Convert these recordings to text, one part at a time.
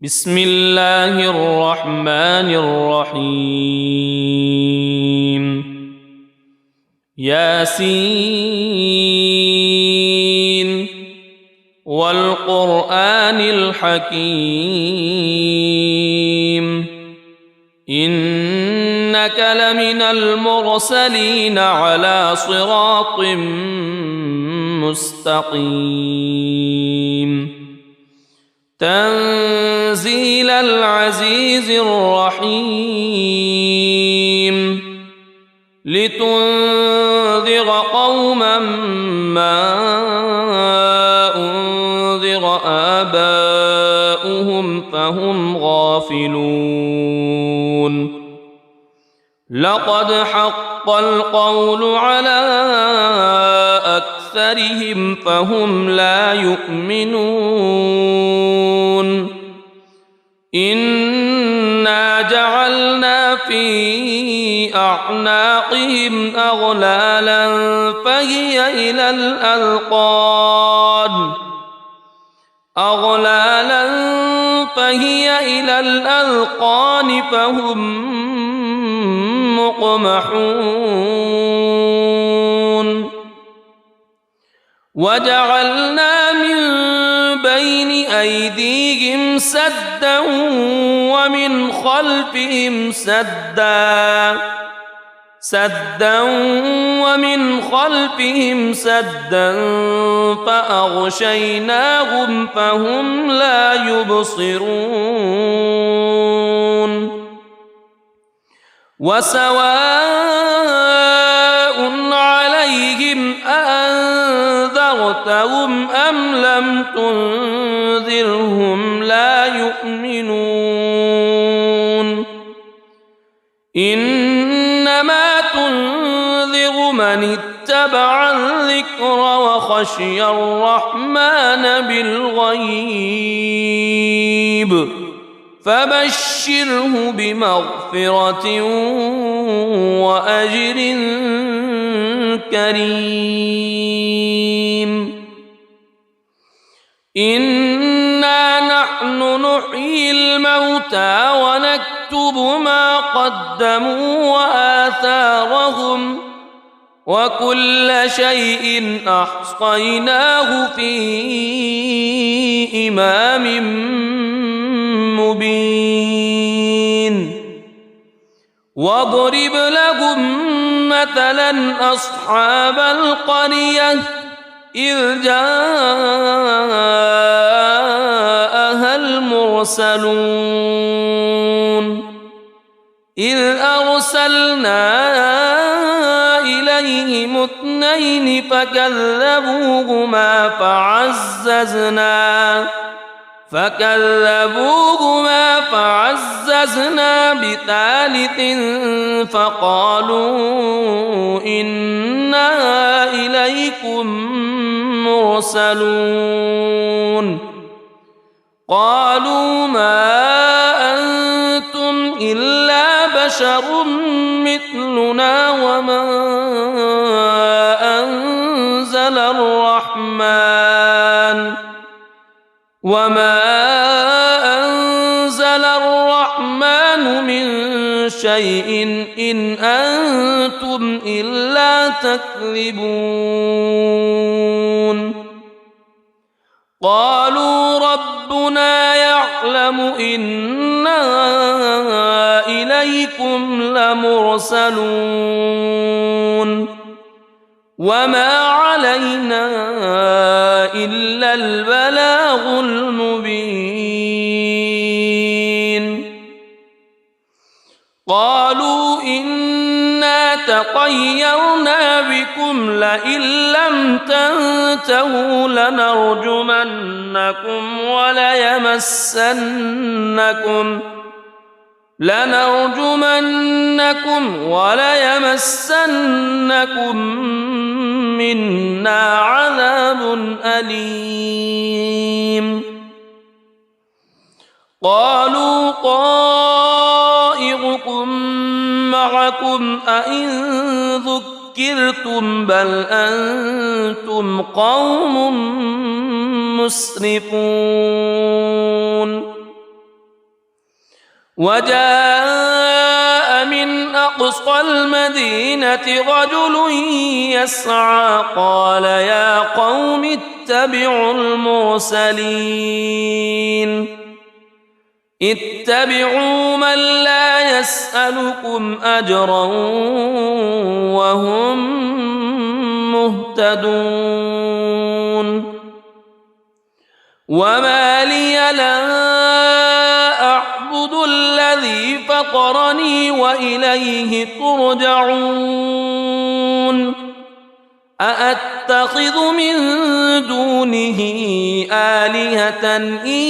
بسم الله الرحمن الرحيم ياسين والقرآن الحكيم إنك لمن المرسلين على صراط مستقيم تنزيل العزيز الرحيم لتنذر قوما ما أنذر آباؤهم فهم غافلون لقد حق القول على أكثرهم فهم لا يؤمنون إنا جعلنا في أعناقهم أغلالا فهي إلى الأذقان فهم مقمحون وجعلنا من بين أيديهم سدا ومن خلفهم سدا فأغشيناهم فهم لا يبصرون وسواء عليهم أأنذرتهم أم لم تنذرهم لا يؤمنون إنما تنذر من اتبع الذكر وخشي الرحمن بالغيب فبشره بمغفرة وأجر كريم إنا نحن نحيي الموتى ونكتب ما قدموا وآثارهم وكل شيء أحصيناه في إمام مبين واضرب لهم مثلا أصحاب القرية إذ جاءها المرسلون إذ أرسلنا إليهم اثنين فكذبوهما فعززنا بثالث فقالوا إنا إليكم مرسلون قالوا ما أنتم إلا بشر مثلنا وما أنزل الرحمن من شيء إن أنتم إلا تكذبون قالوا ربنا يعلم إنا إليكم لمرسلون وما علينا إلا البلاغ المبين قالوا إنا تطيرنا بكم لئن لم تنتهوا لنرجمنكم وليمسنكم منا عذاب أليم قالوا طائركم معكم أئن ذكرتم بل أنتم قوم مسرفون وجاء من أقصى المدينة رجل يسعى قال يا قوم اتبعوا المرسلين اتبعوا من لا يسألكم أجرا وهم مهتدون وما لي لا أعبد الذي فطرني وإليه ترجعون أأتخذ من دونه آلهة إن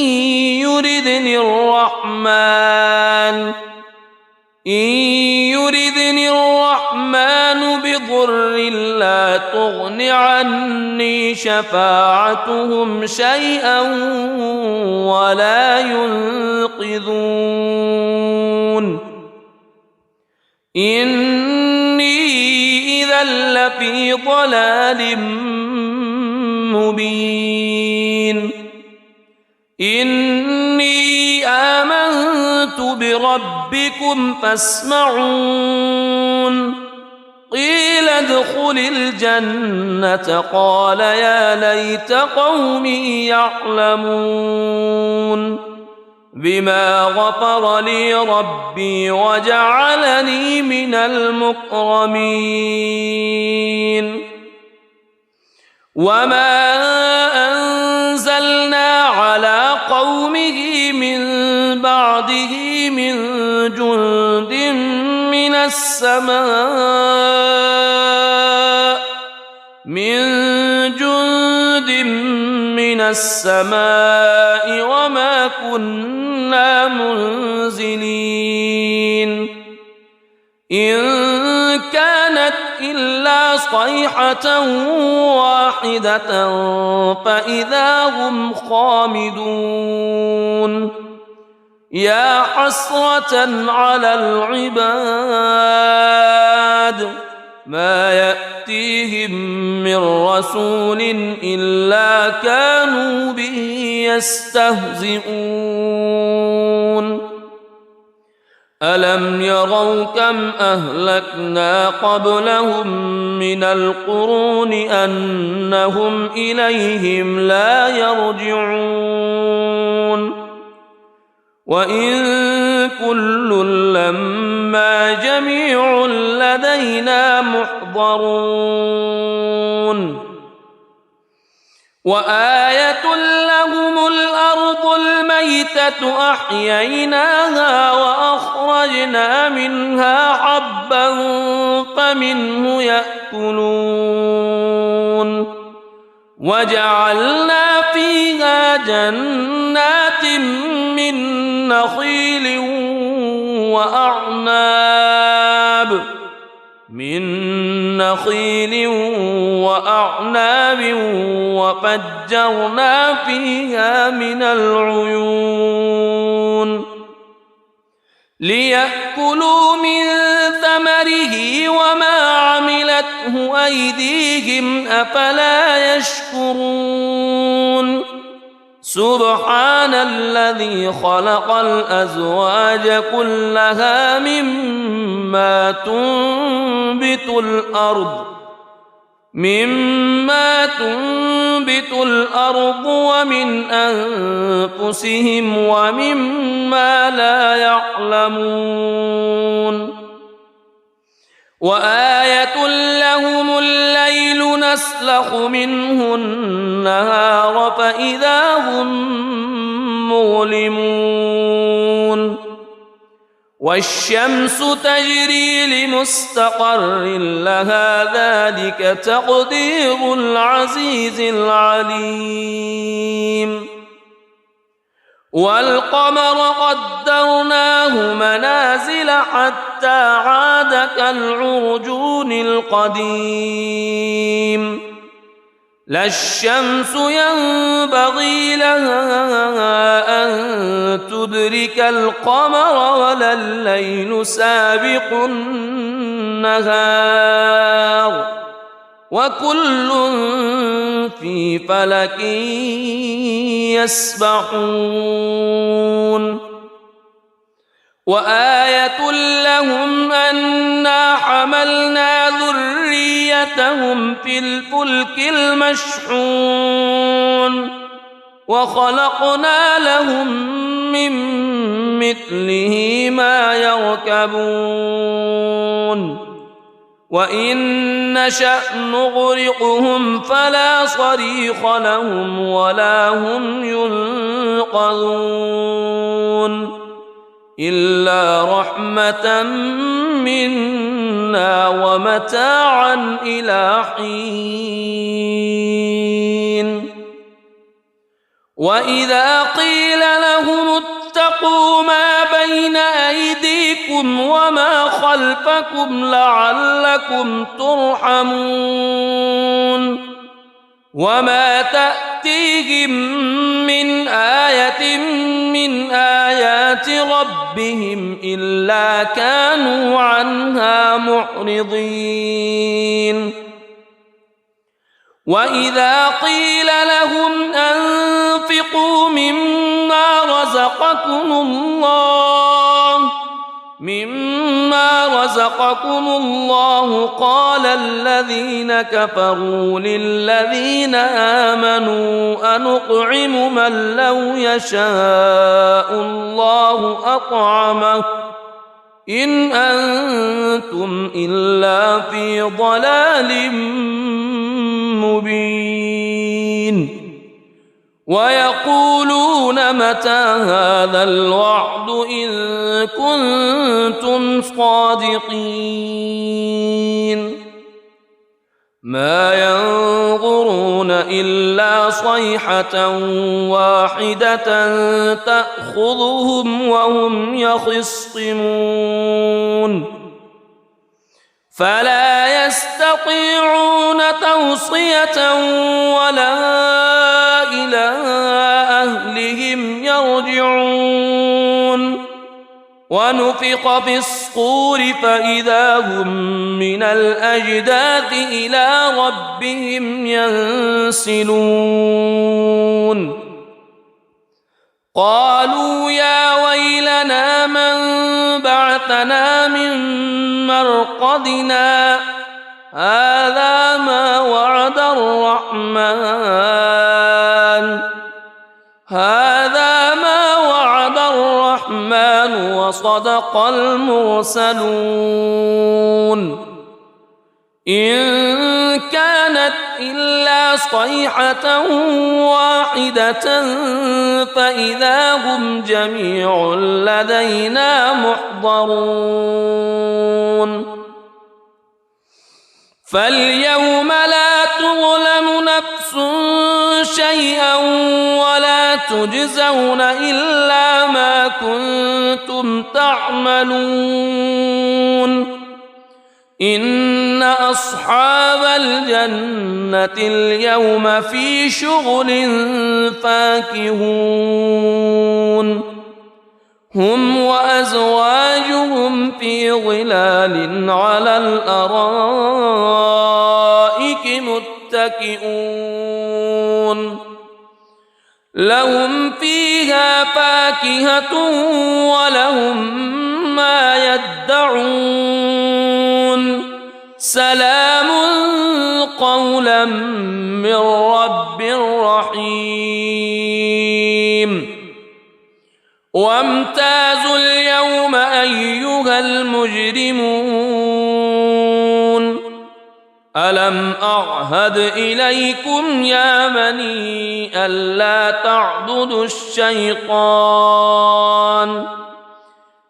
يردني الرحمن بضر لا تغن عني شفاعتهم شيئا ولا ينقذون إني إذا لفي ضلال مبين إني آمنت بربكم فاسمعون قيل ادخل الجنة قال يا ليت قومي يعلمون بما غفر لي ربي وجعلني من المكرمين وما أنزلنا على قومه من بعده من جند من السماء وما كنا منزلين إن كانت إلا صيحة واحدة فإذا هم خامدون يا حسرة على العباد ما يأتيهم من رسول إلا كانوا به يستهزئون ألم يروا كم أهلكنا قبلهم من القرون أنهم إليهم لا يرجعون وإن كل لما جميع لدينا محضرون وآية لهم الأرض الميتة أحييناها وأخرجنا منها حبا فمنه يأكلون وجعلنا فيها جنات من نخيل وأعناب وفجرنا فيها من العيون ليأكلوا من ثمره وما عملته أيديهم أفلا يشكرون سبحان الذي خلق الأزواج كلها مما تنبت الأرض ومن أنفسهم ومما لا يعلمون وآية لهم الليل نسلخ منه النهار فإذا هم مظلمون والشمس تجري لمستقر لها ذلك تقدير العزيز العليم والقمر قدرناه منازل حتى عاد كالعرجون القديم لا الشمس ينبغي لها أن تدرك القمر ولا الليل سابق النهار وكل في فلك يسبحون وآية لهم أنا حملنا ذريتهم في الفلك المشحون وخلقنا لهم من مثله ما يركبون وإن نشأ نغرقهم فلا صريخ لهم ولا هم ينقذون إلا رحمة منا ومتاعا إلى حين وإذا قيل لهم اتقوا ما بين أيديكم وما خلفكم لعلكم ترحمون وما تأتيهم من آية من آيات ربهم إلا كانوا عنها معرضين وإذا قيل لهم أنفقوا مما رزقكم الله قال الذين كفروا للذين آمنوا أنطعم من لو يشاء الله أطعمه إن أنتم إلا في ضلال مبين ويقولون متى هذا الوعد إن كنتم صادقين ما ينظرون إلا صيحة واحدة تأخذهم وهم يخصمون فلا يستطيعون توصية ولا إلى أهلهم يرجعون ونفخ في الصور فإذا هم من الأجداث إلى ربهم ينسلون قالوا يا ويلنا من بعثنا من مرقدنا هذا ما وعد الرحمن وصدق المرسلون إن كانت إلا صيحة واحدة فإذا هم جميع لدينا محضرون فاليوم لا تظلم نفس شيئا ولا تجزون إلا ما كنتم تعملون إن أصحاب الجنة اليوم في شغل فاكهون هم وأزواجهم في ظلال على الأرائك متكئون لهم فيها فاكهة ولهم ما يدعون سلام قولا من رب رحيم وامتازوا اليوم أيها المجرمون ألم أعهد إليكم يا بني ألا تعبدوا الشيطان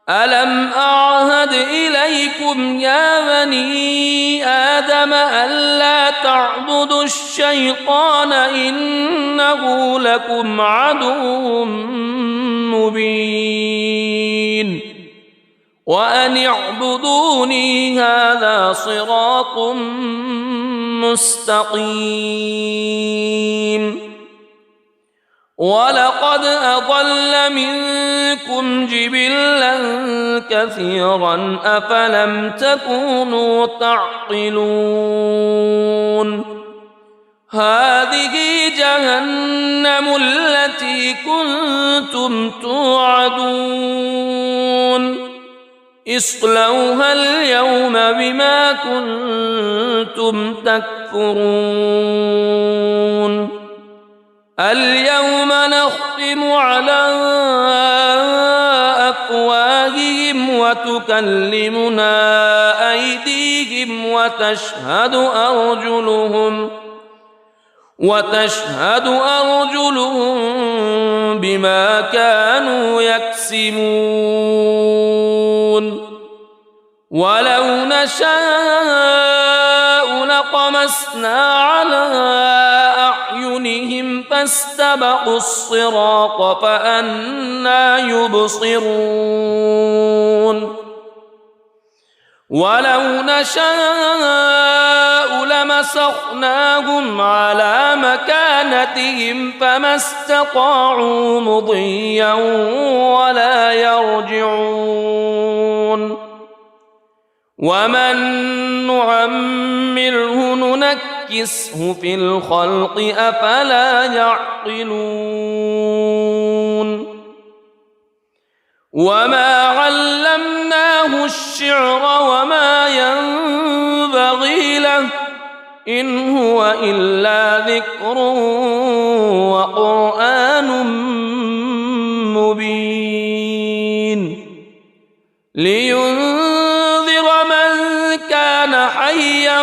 ألم أعهد إليكم يا بني آدم ألا تعبدوا الشيطان إنه لكم عدو مبين وأن اعبدوني هذا صراط مستقيم ولقد أضل منكم جبلا كثيرا أفلم تكونوا تعقلون هذه جهنم التي كنتم توعدون اصلوها اليوم بما كنتم تكفرون اليوم نختم على أفواههم وتكلمنا أيديهم وتشهد أرجلهم بما كانوا يكسبون ولو نشاء لطمسنا على أعينهم فاستبقوا الصراط فأنى يبصرون ولو نشاء لمسخناهم على مكانتهم فما استطاعوا مضيا ولا يرجعون ومن نعمره ننكسه في الخلق أفلا يعقلون وما علمناه الشعر وما ينبغي له إن هو إلا ذكر وقرآن مبين لينذر من كان حيا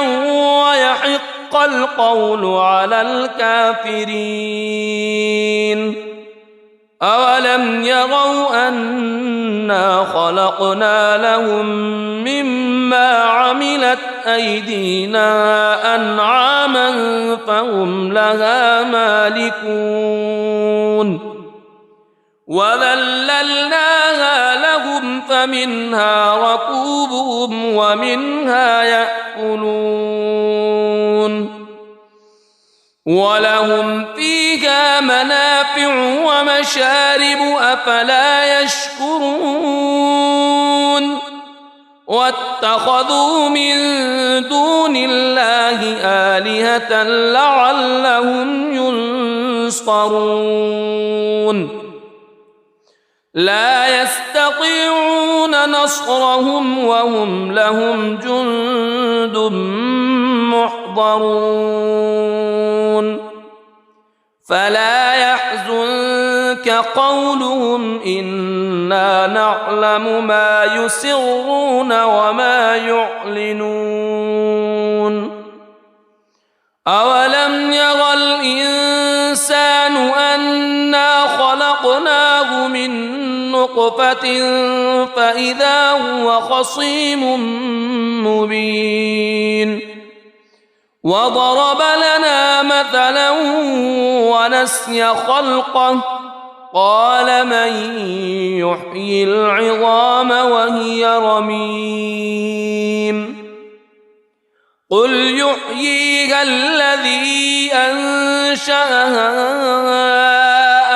ويحق القول على الكافرين أولم يروا أنا خلقنا لهم مما عملت أيدينا أنعاما فهم لها مالكون وذللناها لهم فمنها ركوبهم ومنها يأكلون ولهم فيها منافع ومشارب أفلا يشكرون واتخذوا من دون الله آلهة لعلهم ينصرون لا يستطيعون نصرهم وهم لهم جند محضرون فلا يحزنك قولهم إنا نعلم ما يسرون وما يعلنون أولم ير الإنسان أنا خلقناه من نطفة فإذا هو خصيم مبين وضرب لنا مثلا ونسي خلقه قال من يحيي العظام وهي رميم قل يحييها الذي أنشأها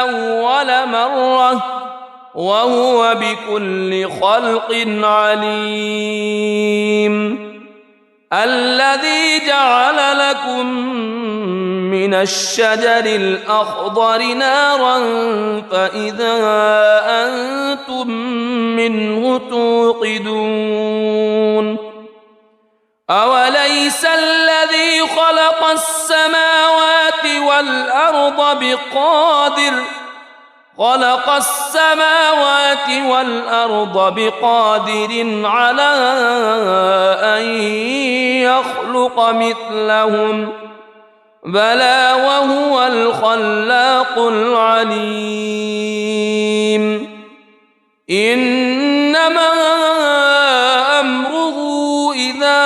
أول مرة وهو بكل خلق عليم الذي جعل لكم من الشجر الأخضر نارا فإذا أنتم منه توقدون أوليس الذي خلق السماوات والأرض بقادر على أن يخلق مثلهم بلى وهو الخلاق العليم إنما أمره إذا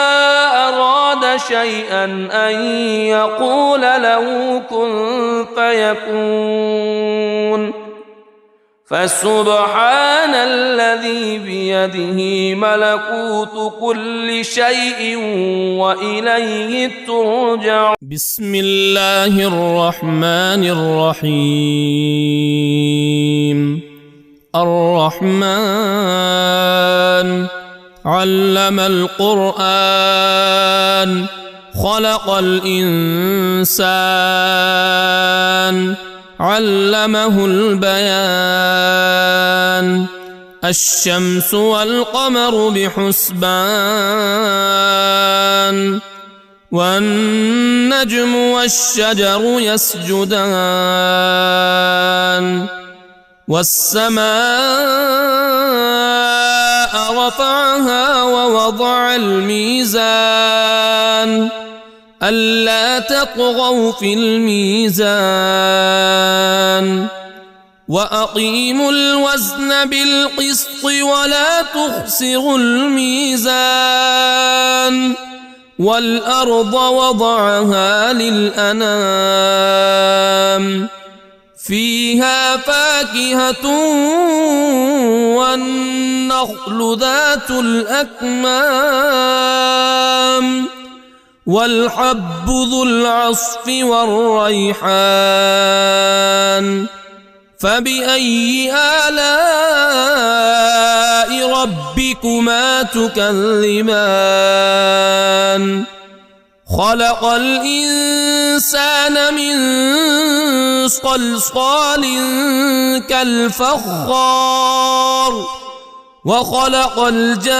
أراد شيئا أن يقول له كن فيكون فسبحان الذي بيده ملكوت كل شيء وإليه ترجع. بسم الله الرحمن الرحيم. الرحمن علم القرآن خلق الإنسان علمه البيان الشمس والقمر بحسبان والنجم والشجر يسجدان والسماء رفعها ووضع الميزان ألا تطغوا في الميزان وأقيموا الوزن بالقسط ولا تخسروا الميزان والأرض وضعها للأنام فيها فاكهة والنخل ذات الأكمام والحب ذو العصف والريحان فبأي آلاء ربكما تكذبان خلق الإنسان من صلصال كالفخار وخلق الجان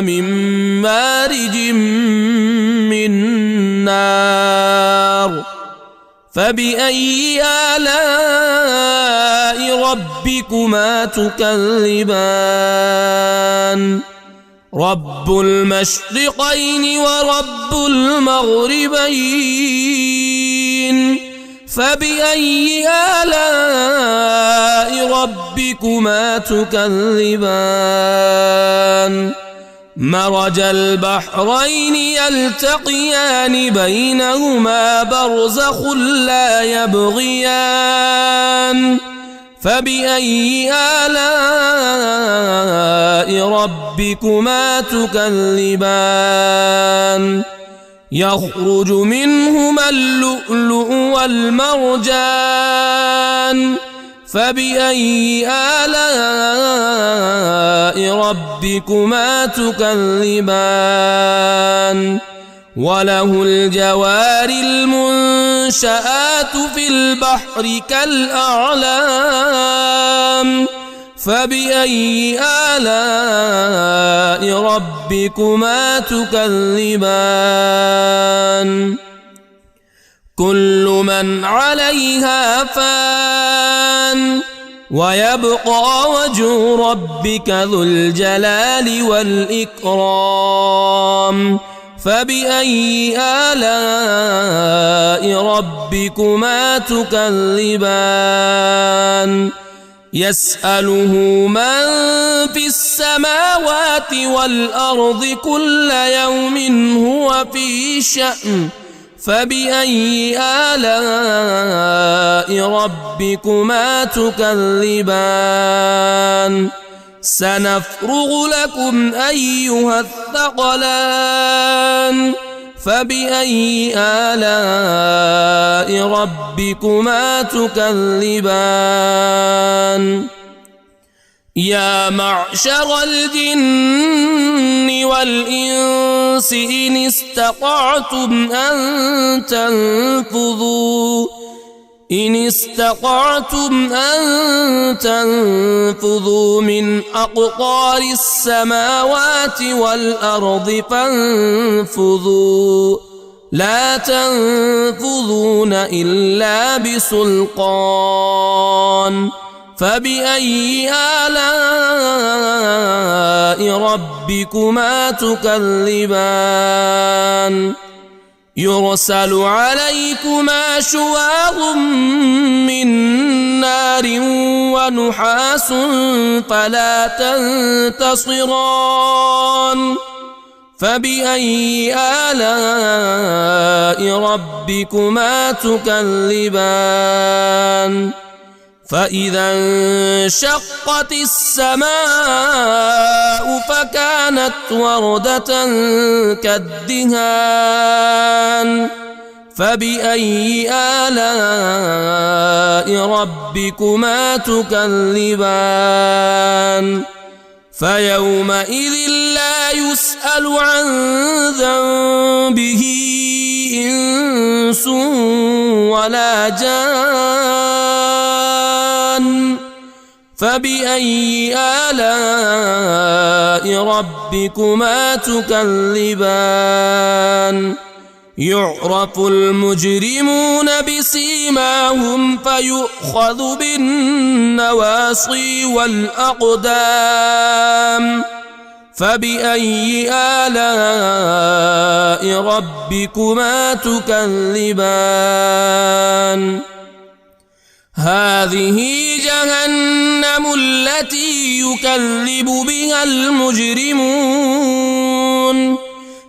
من مارج من نار فبأي آلاء ربكما تكذبان رب المشرقين ورب المغربين فبأي آلاء ربكما تكذبان مرج البحرين يلتقيان بينهما برزخ لا يبغيان فبأي آلاء ربكما تكذبان يخرج منهما اللؤلؤ والمرجان فبأي آلاء ربكما تكذبان وله الجوار المنشآت في البحر كالأعلام فبأي آلاء ربكما تكذبان كل من عليها فان ويبقى وجه ربك ذو الجلال والإكرام فبأي آلاء ربكما تكذبان يسأله من في السماوات والأرض كل يوم هو في شأن فبأي آلاء ربكما تكذبان سنفرغ لكم أيها الثقلان فبأي آلاء ربكما تكذبان يا معشر الجن والإنس إن استطعتم أن تنفذوا من أقطار السماوات والأرض فانفذوا لا تنفذون إلا بسلطان فبأي آلاء ربكما تكذبان يرسل عليكما شواظ من نار ونحاس فلا تنتصران فبأي آلاء ربكما تكذبان فإذا انشقت السماء فكانت وردة كالدهان فبأي آلاء ربكما تكذبان فيومئذ لا يسأل عن ذنبه إنس ولا جان فبأي آلاء ربكما تكذبان يعرف المجرمون بسيماهم فيؤخذ بالنواصي والأقدام فبأي آلاء ربكما تكذبان هذه جهنم التي يكذب بها المجرمون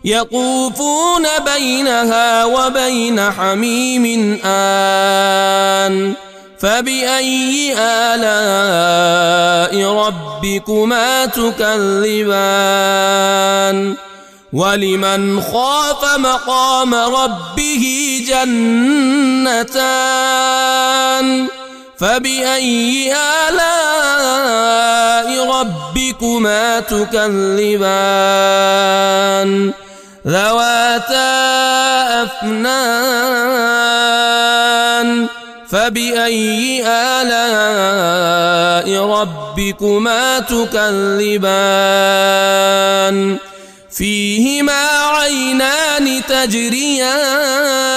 يطوفون بينها وبين حميم آن فبأي آلاء ربكما تكذبان ولمن خاف مقام ربه جنتان فبأي آلاء ربكما تكذبان ذواتا أفنان فبأي آلاء ربكما تكذبان فيهما عينان تجريان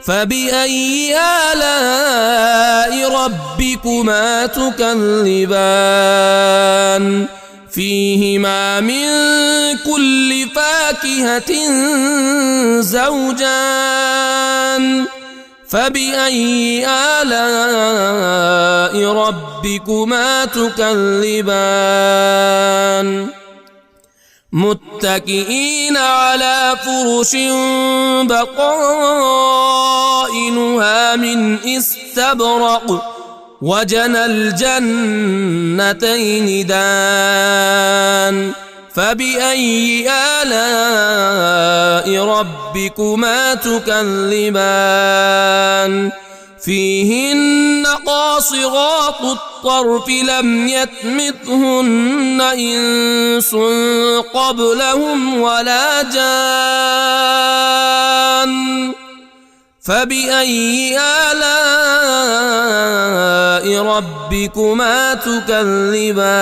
فبأي آلاء ربكما تكذبان فيهما من كل فاكهة زوجان فبأي آلاء ربكما تكذبان متكئين على فرش بطائنها من استبرق وجنى الجنتين دان فبأي آلاء ربكما تكذبان فيهن قاصرات الطرف لم يطمثهن إنس قبلهم ولا جان فبأي آلاء ربكما تكذبان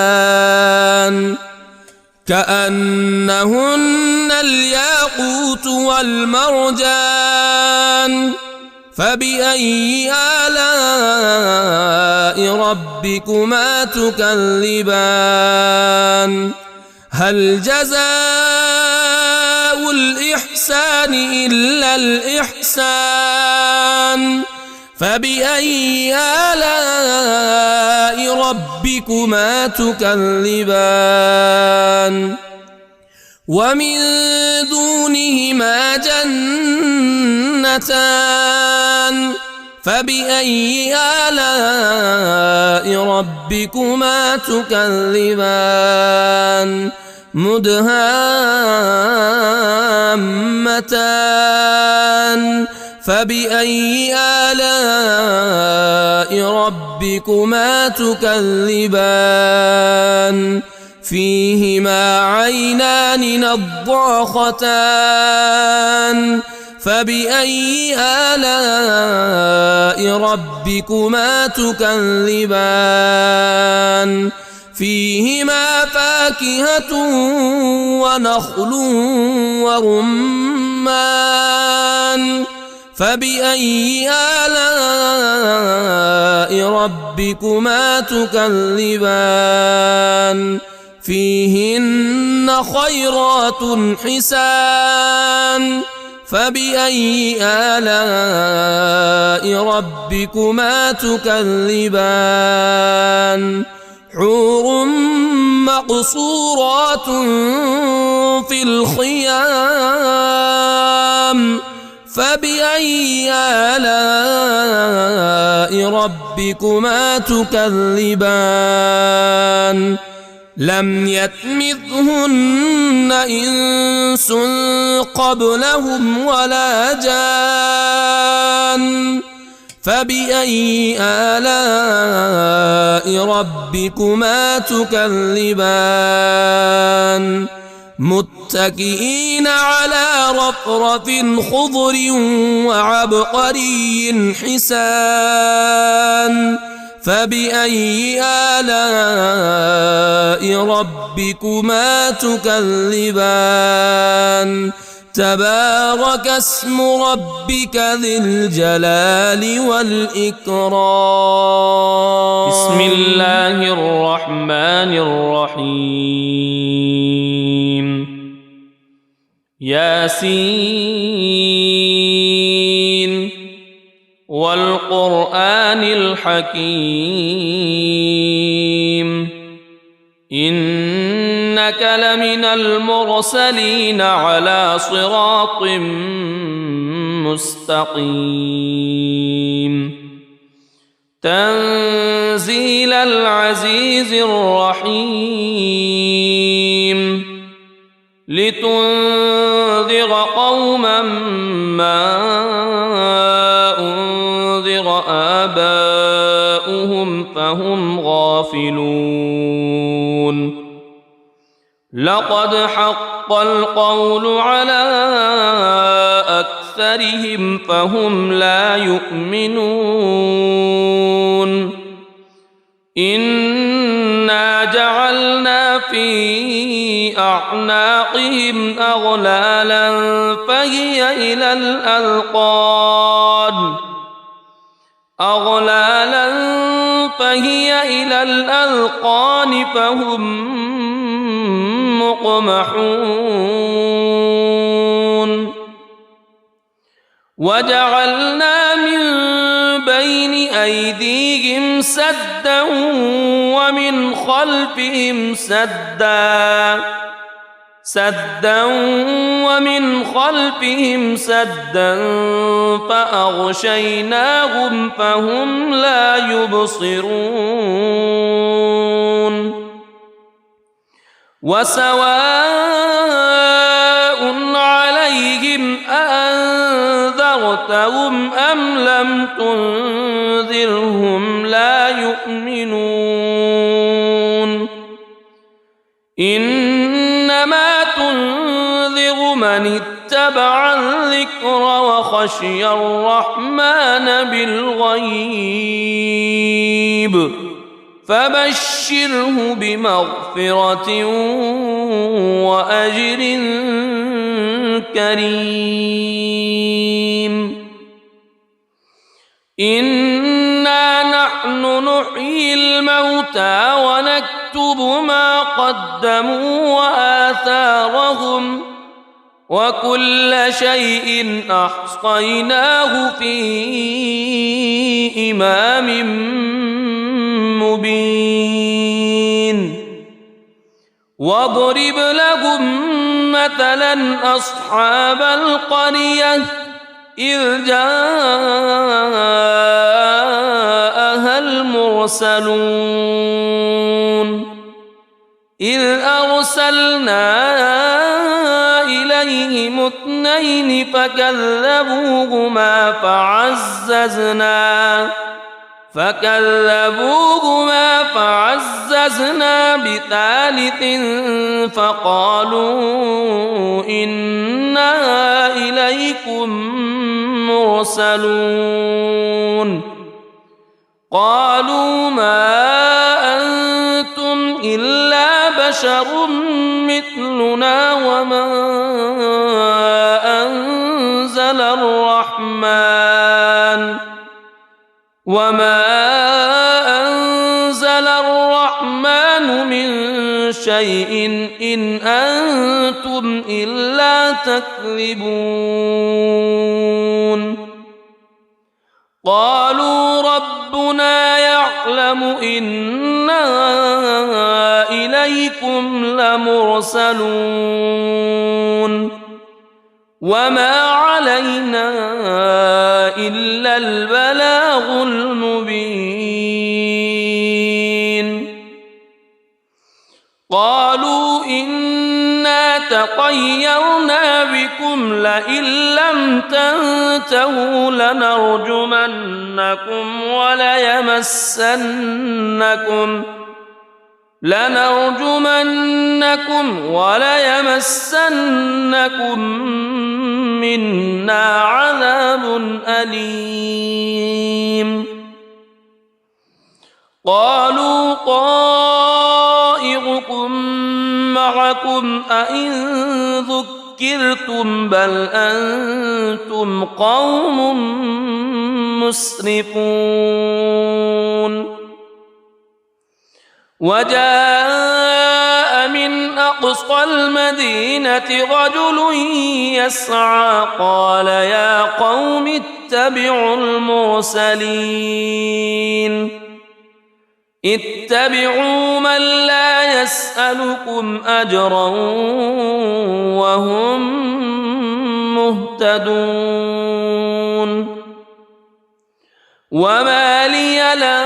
كأنهن الياقوت والمرجان فبأي آلاء ربكما تكذبان هل جزاء الإحسان إلا الإحسان فبأي آلاء ربكما تكذبان ومن دونهما جنتان فبأي آلاء ربكما تكذبان مدهامتان فبأي آلاء ربكما تكذبان فيهما عينان نضاختان فبأي آلاء ربكما تكذبان فيهما فاكهة ونخل ورمان فبأي آلاء ربكما تكذبان فيهن خيرات حسان فبأي آلاء ربكما تكذبان حور مقصورات في الخيام فبأي آلاء ربكما تكذبان لم يطمثهن إنس قبلهم ولا جان فبأي آلاء ربكما تكذبان متكئين على رفرف خضر وعبقري حسان فبأي آلاء ربكما تكذبان تبارك اسم ربك ذي الجلال والإكرام بسم الله الرحمن الرحيم ياسين والقرآن الحكيم إنك لمن المرسلين على صراط مستقيم تنزيل العزيز الرحيم لتنذر قوما ما أنذر آباؤهم فهم غافلون لقد حق القول على أكثرهم فهم لا يؤمنون إنا جعلنا في أعناقهم أغلالا فهي إلى الأذقان فهم مقمحون وجعلنا من بين أيديهم سدا ومن خلفهم سدا فأغشيناهم فهم لا يبصرون وسواء عليهم أأنذرتهم أم لم تنذرهم لا يؤمنون إنما تنذر من اتبع الذكر وخشي الرحمن بالغيب فبشره بمغفرة وأجر كريم إنا نحن نحيي الموتى ونكتب ما قدموا وآثارهم وكل شيء أحصيناه في إمام مبين واضرب لهم مثلا أصحاب القرية إذ جاءها المرسلون إذ أرسلنا إليهم اثنين فكذبوهما فعززنا بثالث فقالوا إنا إليكم مرسلون قالوا ما أنتم إلا بشر مثلنا وما أنزل الرحمن من شيء إن أنتم إلا تكذبون قالوا ربنا يعلم إنا إليكم لمرسلون وما علينا إلا البلاغ المبين قالوا إنا تطيرنا بكم لئن لم تنتهوا لنرجمنكم وليمسنكم منا عذاب أليم قالوا طائركم معكم أئن ذكرتم بل أنتم قوم مسرفون وجاء من أقصى المدينة رجل يسعى قال يا قوم اتبعوا المرسلين اتبعوا من لا يسألكم أجرا وهم مهتدون وما لي لا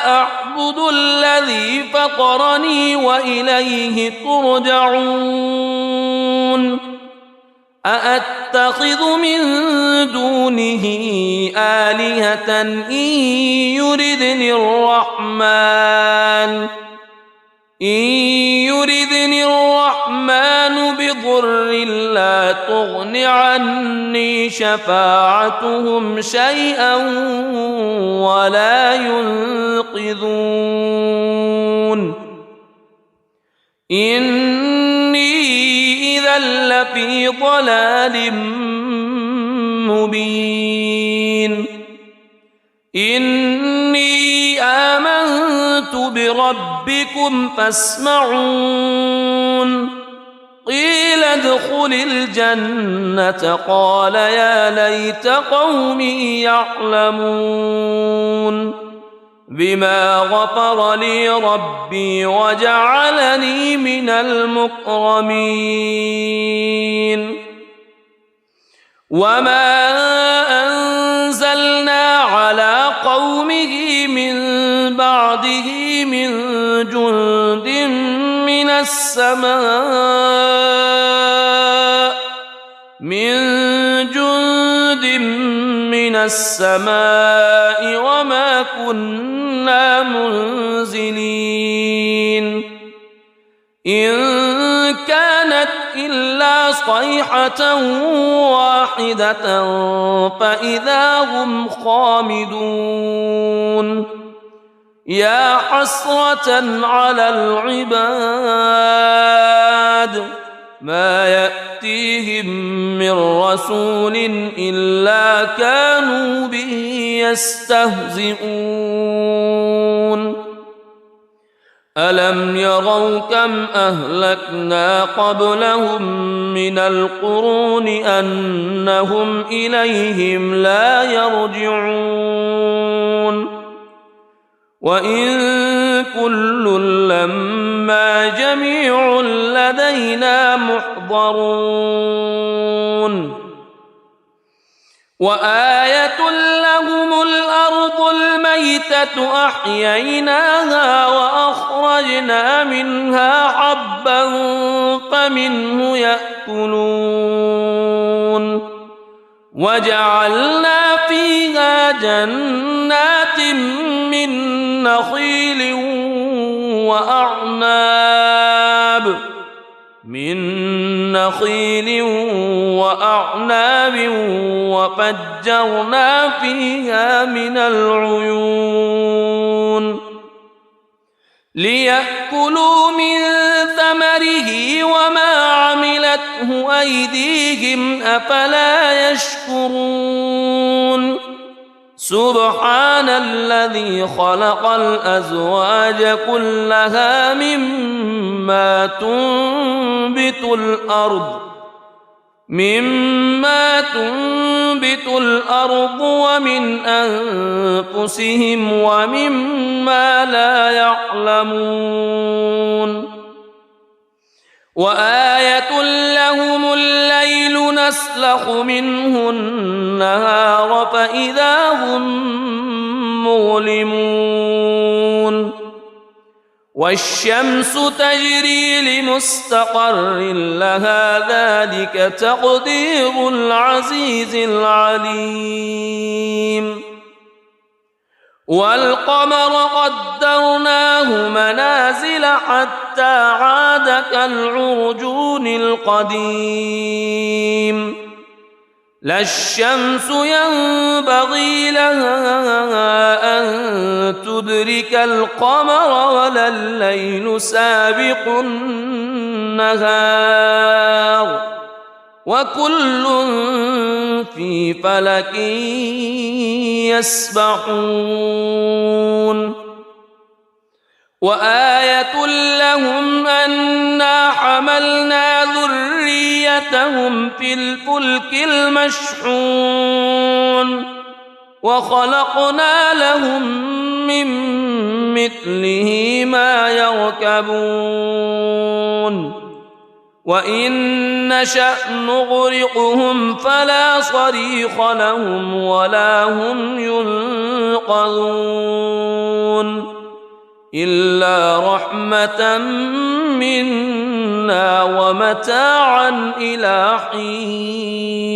أعبد الذي فطرني وإليه ترجعون أأتخذ من دونه آلهة إن يردني الرحمن بضر لا تغن عني شفاعتهم شيئا ولا ينقذون إني إذا لفي ضلال مبين إني آمنت بربكم فاسمعون قيل ادخل الجنة قال يا ليت قومي يعلمون بما غفر لي ربي وجعلني من المكرمين وما أنزلنا على قومه من بعده من جند من السماء وما كنا منزلين إن كانت إلا صيحة واحدة فإذا هم خامدون يا حسرة على العباد ما يأتيهم من رسول إلا كانوا به يستهزئون ألم يروا كم أهلكنا قبلهم من القرون أنهم إليهم لا يرجعون وإن كل لما جميع لدينا محضرون وآية لهم الأرض الميتة أحييناها وأخرجنا منها حبا فمنه يأكلون وجعلنا فيها جنات من نخيل وأعناب وفجرنا فيها من العيون ليأكلوا من ثمره وما عملته أيديهم أفلا يشكرون سبحان الذي خلق الأزواج كلها مما تنبت الأرض ومن أنفسهم ومما لا يعلمون وآية لهم الليل نسلخ منه النهار فإذا هم مظلمون والشمس تجري لمستقر لها ذلك تقدير العزيز العليم والقمر قدرناه منازل حتى عاد كالعرجون القديم لا الشمس ينبغي لها أن تدرك القمر ولا الليل سابق النهار وكل في فلك يسبحون وآية لهم أنا حملنا ذريتهم في الفلك المشحون وخلقنا لهم من مثله ما يركبون وإن نشأ نغرقهم فلا صريخ لهم ولا هم ينقذون إلا رحمة منا ومتاعا إلى حين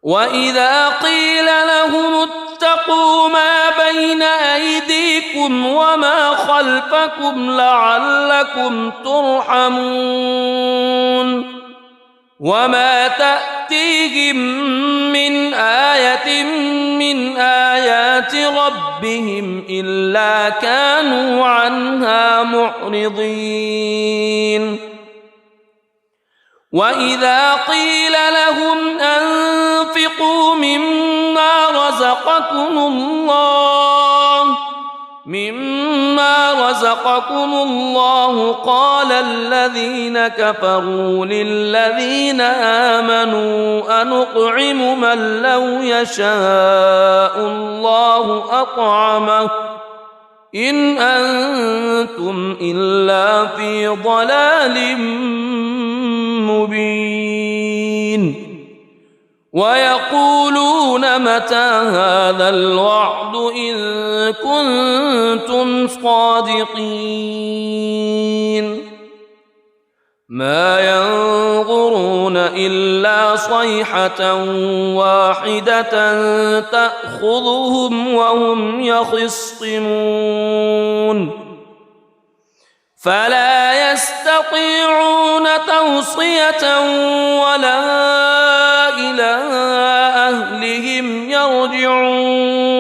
وإذا قيل لهم اتقوا ما بين أيديكم وما خلفكم لعلكم ترحمون وما تأتيهم من آية من آيات ربهم إلا كانوا عنها معرضين وإذا قيل لهم أنفقوا مما رزقكم الله قال الذين كفروا للذين آمنوا أنطعم من لو يشاء الله أطعمه إن أنتم إلا في ضلال مبين ويقولون متى هذا الوعد إن كنتم صادقين ما ينظرون إلا صيحة واحدة تأخذهم وهم يخصمون فلا يستطيعون توصية ولا إلى أهلهم يرجعون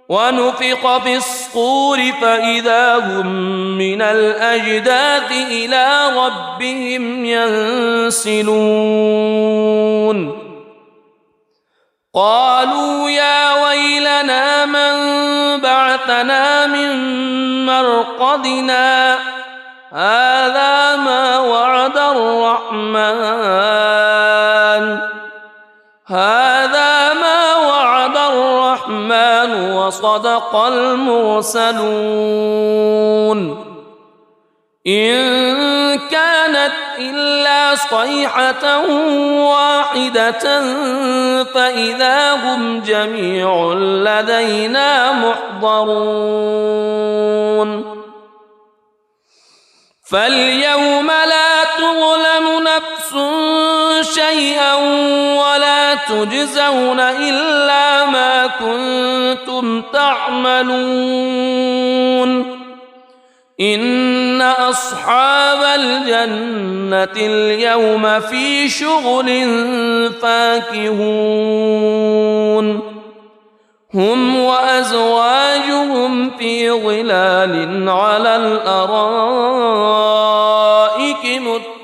ونفخ في الصور فإذا هم من الأجداث إلى ربهم ينسلون قالوا يا ويلنا من بعثنا من مرقدنا هذا ما وعد الرحمن وصدق المرسلون إن كانت إلا صيحة واحدة فإذا هم جميع لدينا محضرون فاليوم لا تظلم نفس شيئا ولا تجزون إلا ما كنتم تعملون إن أصحاب الجنة اليوم في شغل فاكهون هم وأزواجهم في ظلال على الأرائك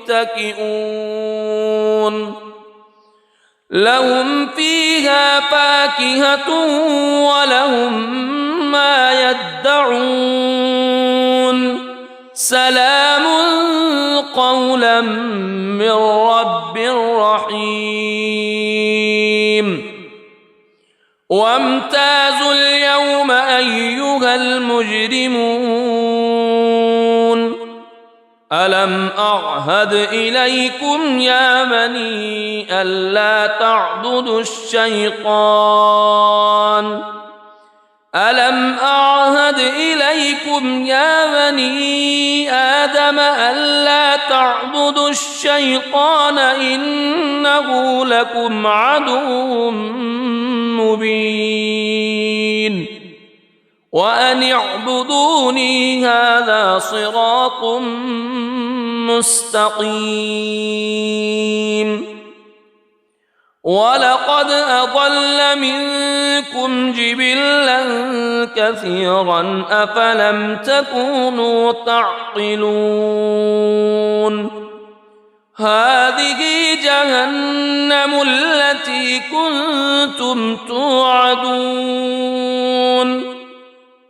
متكئون لهم فيها فاكهة ولهم ما يدعون سلام قولا من رب رحيم وامتازوا اليوم أيها المجرمون ألم أعهد إليكم يا بني ألا تعبدوا الشيطان ألم أعهد إليكم يا بني آدم ألا تعبدوا الشيطان إنه لكم عدو مبين وأن اعبدوني هذا صراط مستقيم ولقد أضل منكم جبلا كثيرا أفلم تكونوا تعقلون هذه جهنم التي كنتم توعدون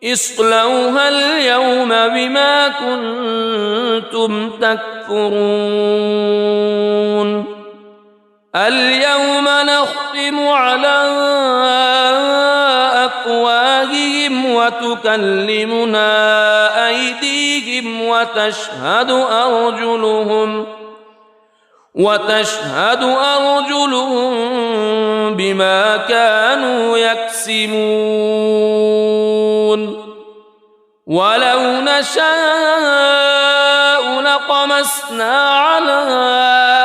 اصلوها اليوم بما كنتم تكفرون اليوم نختم على أفواههم وتكلمنا أيديهم وتشهد أرجلهم بما كانوا يكسبون ولو نشاء لطمسنا على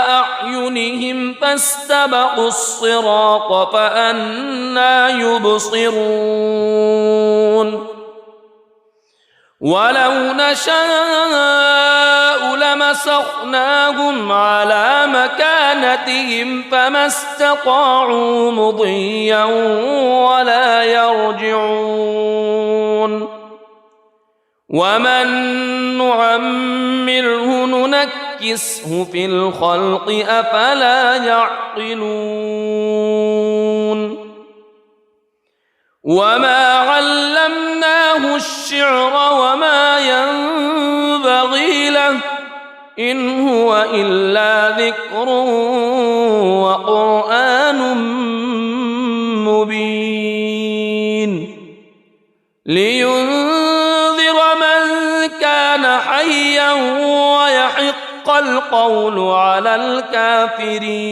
أعينهم فاستبقوا الصراط فأنى يبصرون ولو نشاء لمسخناهم على مكانتهم فما استطاعوا مضيا ولا يرجعون ومن نعمره ننكسه في الخلق أفلا يعقلون وما علمناه الشعر وما ينبغي له إن هو إلا ذكر وقرآن مبين لينذر من كان حيا ويحق القول على الكافرين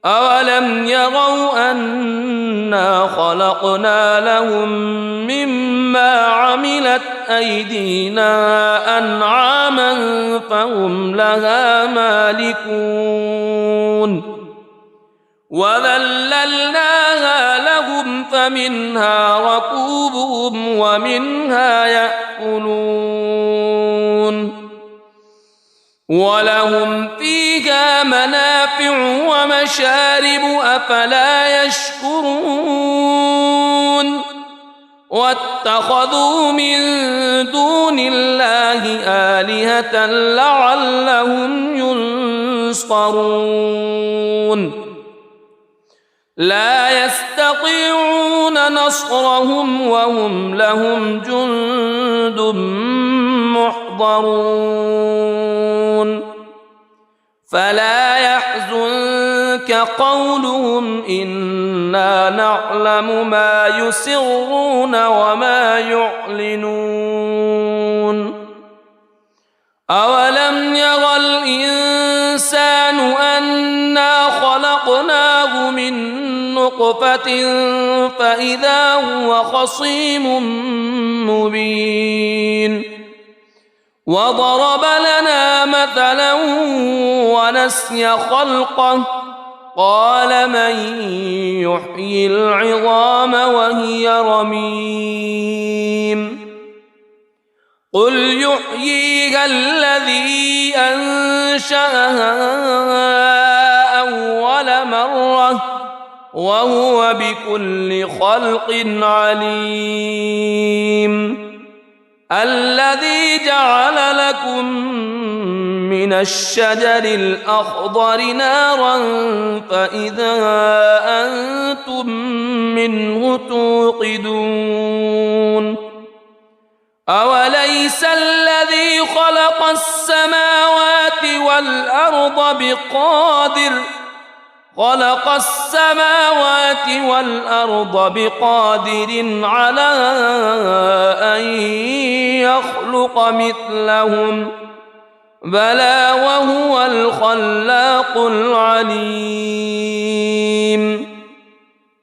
أولم يروا أنا خلقنا لهم مما عملت أيدينا أنعاما فهم لها مالكون وذللناها لهم فمنها ركوبهم ومنها يأكلون ولهم فيها منافع ومشارب أفلا يشكرون واتخذوا من دون الله آلهة لعلهم ينصرون لا يستطيعون نصرهم وهم لهم جند محضرون فلا يحزنك قولهم إنا نعلم ما يسرون وما يعلنون أولم ير الإنسان أنا خلقناه من نطفة فإذا هو خصيم مبين وضرب لنا مثلا ونسي خلقه قال من يحيي العظام وهي رميم قل يحييها الذي أنشأها أول مرة وهو بكل خلق عليم الذي جعل لكم من الشجر الأخضر نارا فإذا أنتم منه توقدون أوليس الذي خلق السماوات والأرض بقادر على أن يخلق مثلهم بلى وهو الخلاق العليم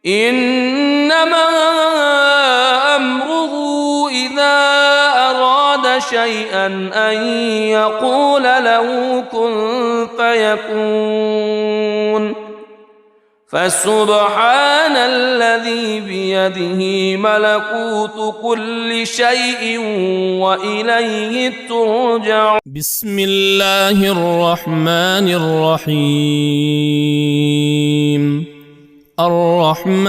إنما أمره إذا أراد شيئا أن يقول له كن فيكون فسبحان الذي الذي بيده ملكوت كل شيء وإليه ترجعون. بسم الله الرحمن الرحيم. الرحمن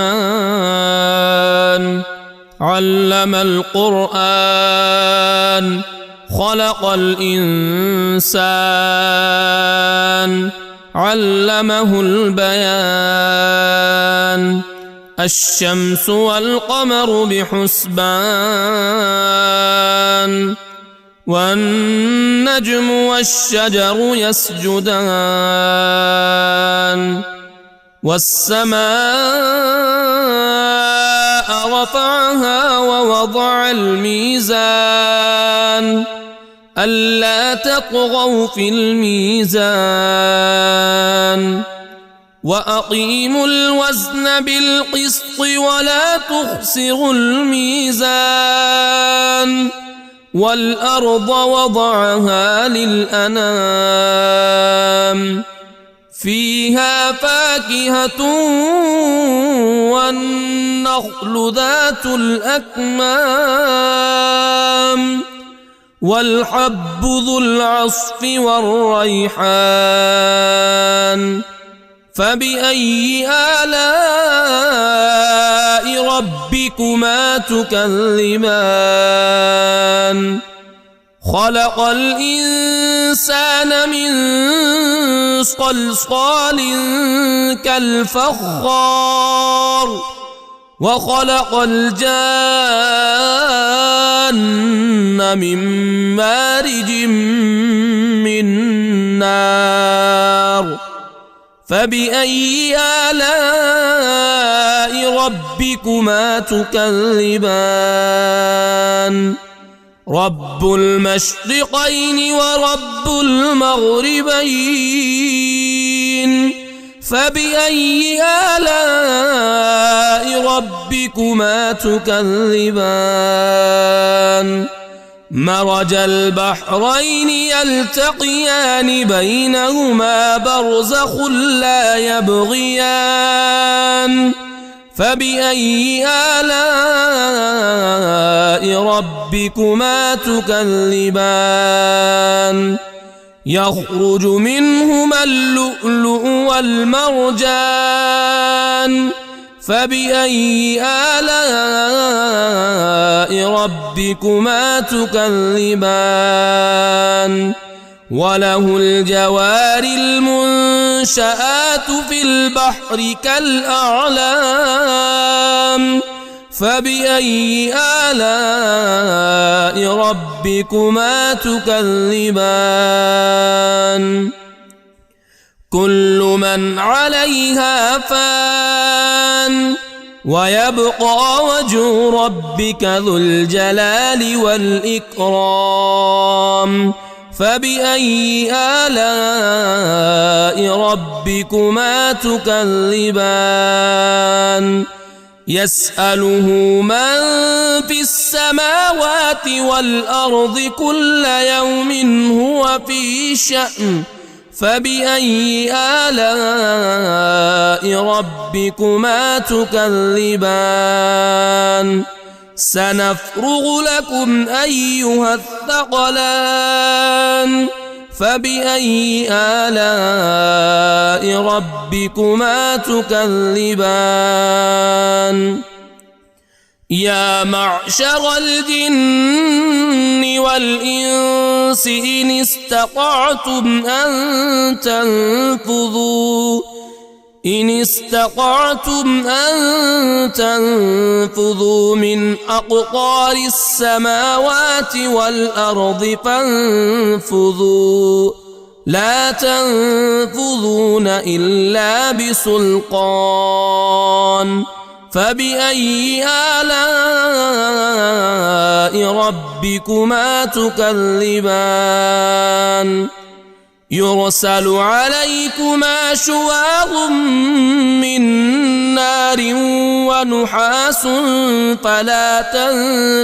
علم القرآن خلق الإنسان علمه البيان. الشمس والقمر بحسبان والنجم والشجر يسجدان. والسماء رفعها ووضع الميزان ألا تطغوا في الميزان وأقيموا الوزن بالقسط ولا تخسروا الميزان. والأرض وضعها للأنام فيها فاكهة والنخل ذات الأكمام والحب ذو العصف والريحان. فبأي آلاء ربكما تكذبان؟ خلق الإنسان من صلصال كالفخار وخلق الجان من مارج من نار. فبأي آلاء ربكما تكذبان؟ رب المشرقين ورب المغربين. فبأي آلاء ربكما تكذبان؟ مرج البحرين يلتقيان بينهما برزخ لا يبغيان. فبأي آلاء ربكما تكذبان؟ يخرج منهما اللؤلؤ والمرجان. فبأي آلاء ربكما تكذبان؟ وله الجوار المنشآت في البحر كالأعلام. فبأي آلاء ربكما تكذبان؟ كل من عليها فان ويبقى وجه ربك ذو الجلال والإكرام. فبأي آلاء ربكما تكذبان؟ يسأله من في السماوات والأرض كل يوم هو في شأن. فبأي آلاء ربكما تكذبان؟ سنفرغ لكم أيها الثقلان. فبأي آلاء ربكما تكذبان؟ يا معشر الجن والإنس إن استطعتم أن تنفذوا من أقطار السماوات والأرض فانفذوا لا تنفذون إلا بسلطان. فبأي آلاء ربكما تكذبان؟ يرسل عليكما شواظ من نار ونحاس فلا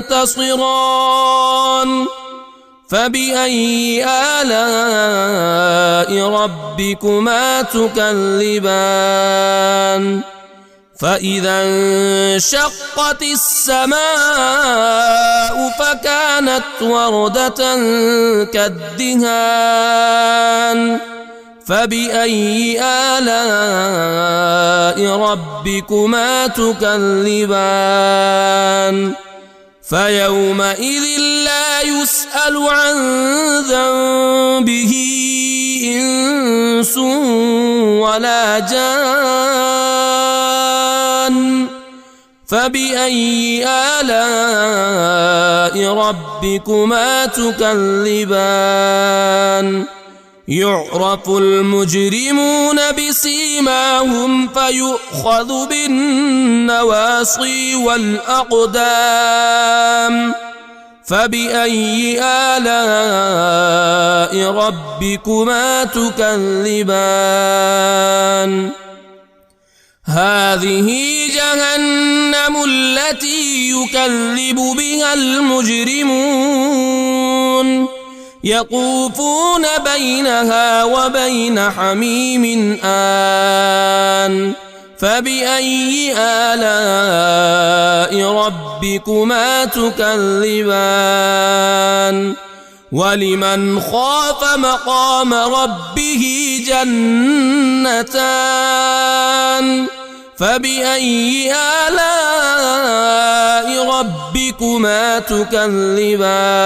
تنتصران. فبأي آلاء ربكما تكذبان؟ فإذا انشقت السماء فكانت وردة كالدهان فبأي آلاء ربكما تكذبان فيومئذ لا يسأل عن ذنبه إنس ولا جان فبأي آلاء ربكما تكذبان يعرف المجرمون بسيماهم فيؤخذ بالنواصي والأقدام فبأي آلاء ربكما تكذبان هذه جهنم التي يكذب بها المجرمون يطوفون بينها وبين حميم آن فبأي آلاء ربكما تكذبان ولمن خاف مقام ربه جنتان فبأي آلاء ربكما تكذبان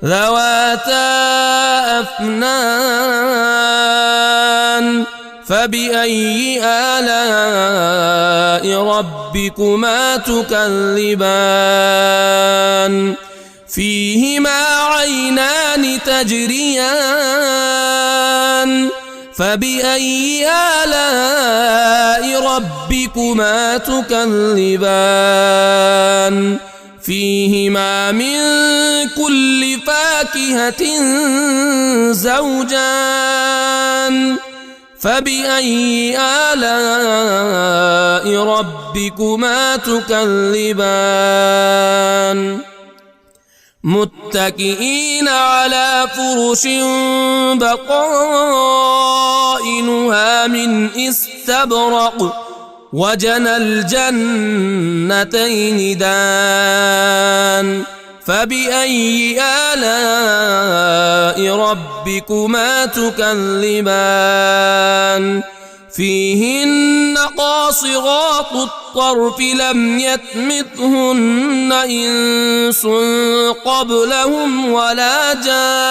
ذواتا أفنان فبأي آلاء ربكما تكذبان فيهما عينان تجريان فبأي آلاء ربكما تكذبان فيهما من كل فاكهة زوجان فبأي آلاء ربكما تكذبان متكئين على فرش بطائنها من استبرق وجنى الجنتين دان فبأي آلاء ربكما تكذبان فيهن قاصرات الطرف لم يطمثهن إنس قبلهم ولا جان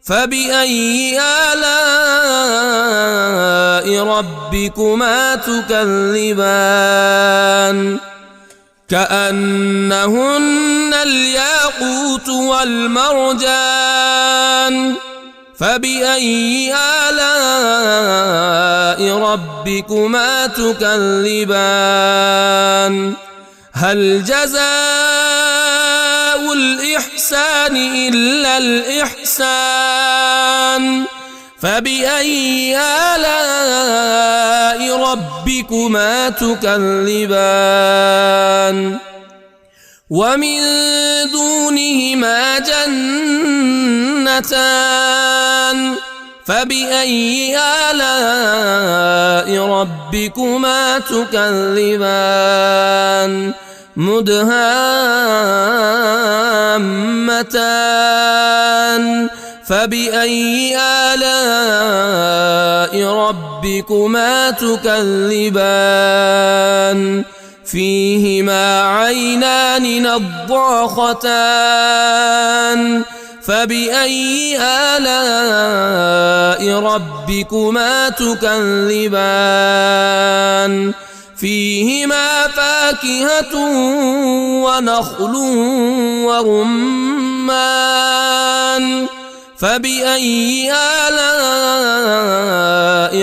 فبأي آلاء ربكما تكذبان كأنهن الياقوت والمرجان فبأي آلاء ربكما تكذبان هل جزاء الإحسان إلا الإحسان فبأي آلاء ربكما تكذبان ومن دونهما جنتان فبأي آلاء ربكما تكذبان مدهامتان فبأي آلاء ربكما تكذبان فيهما عينان نضاختان فبأي آلاء ربكما تكذبان فيهما فاكهة ونخل ورمان فبأي آلاء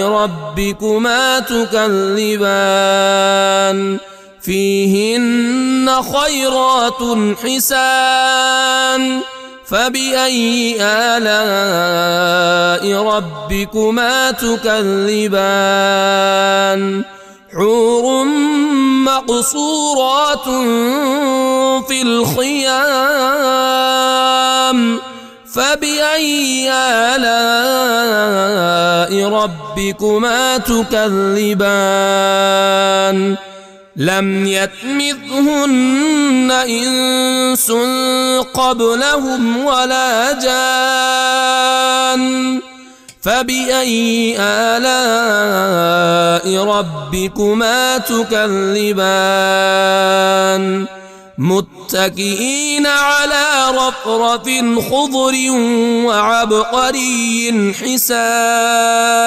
ربكما تكذبان فيهن خيرات حسان فبأي آلاء ربكما تكذبان حور مقصورات في الخيام فبأي آلاء ربكما تكذبان لم يطمثهن إنس قبلهم ولا جان فبأي آلاء ربكما تكذبان متكئين على رفرف خضر وعبقري حسان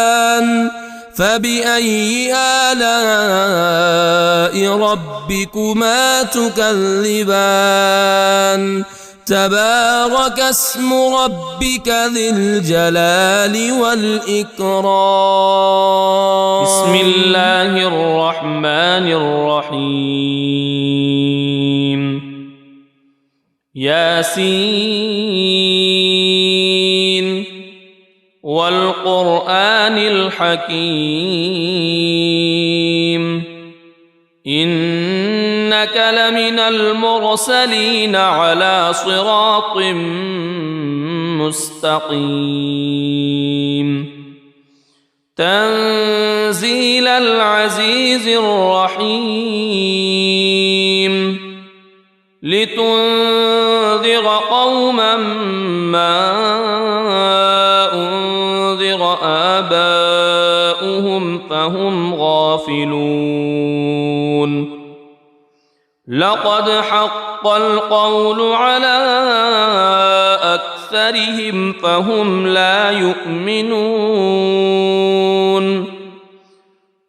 فبأي آلاء ربكما تكذبان تبارك اسم ربك ذي الجلال والإكرام. بسم الله الرحمن الرحيم. ياسين والقرآن الحكيم إنك لمن المرسلين على صراط مستقيم تنزيل العزيز الرحيم لتنذر قوما ما أنذر آباؤهم فهم غافلون لقد حق القول على أكثرهم فهم لا يؤمنون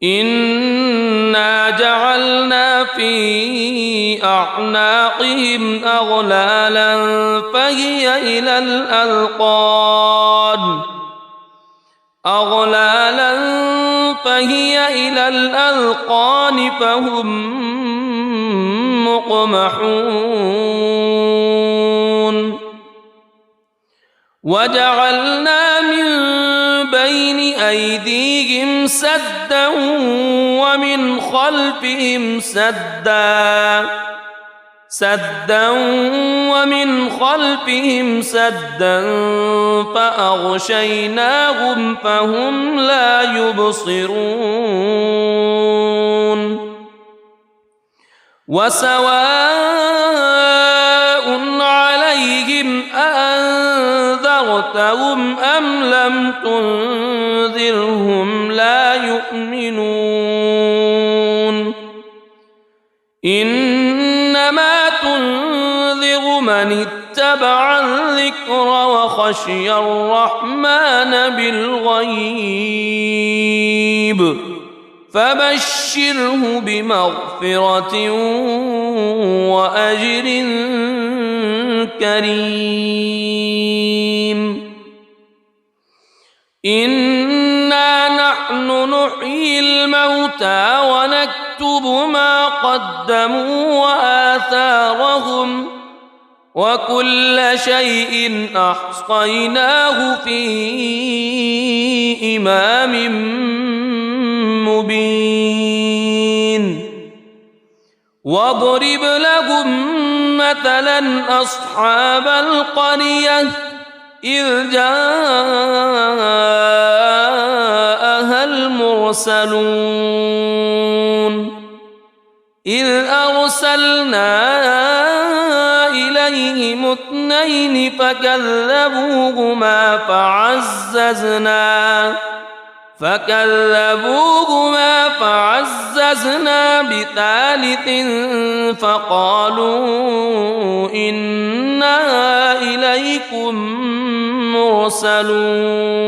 إنا جعلنا في أعناقهم أغلالا فهي إلى الأذقان فهم مقمحون وجعلنا من بين أيديهم سدا ومن خلفهم سدا فأغشيناهم فهم لا يبصرون وسواء عليهم أأنذرتهم أم لم تنذرهم لا يؤمنون إنما تنذر من اتبع الذكر وخشي الرحمن بالغيب فبشره بمغفرة وأجر كريم إنا نحن نحيي الموتى ونكتب ما قدموا وآثارهم وكل شيء أحصيناه في إمام مبين واضرب لهم مثلا أصحاب القرية إذ جاءها المرسلون إذ أرسلنا إليهم اثنين فكذبوهما فعززنا بثالث فقالوا إنا إليكم مرسلون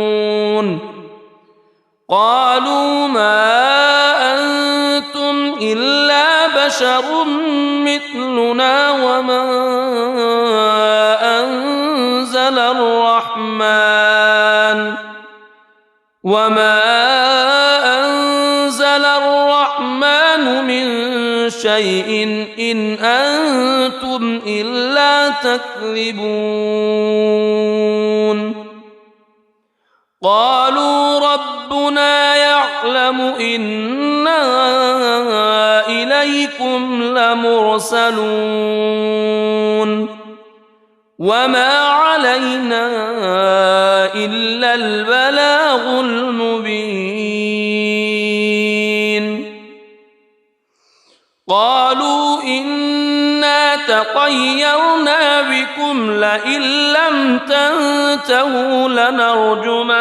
قالوا ما أنتم إلا بشر مثلنا وما أنزل الرحمن من شيء إن أنتم إلا تكذبون قالوا ربنا يعلم إنا إليكم لمرسلون وما علينا علينا إلا البلاغ المبين. قالوا إنا تطيرنا بكم لئن لم تنتهوا لنرجمنكم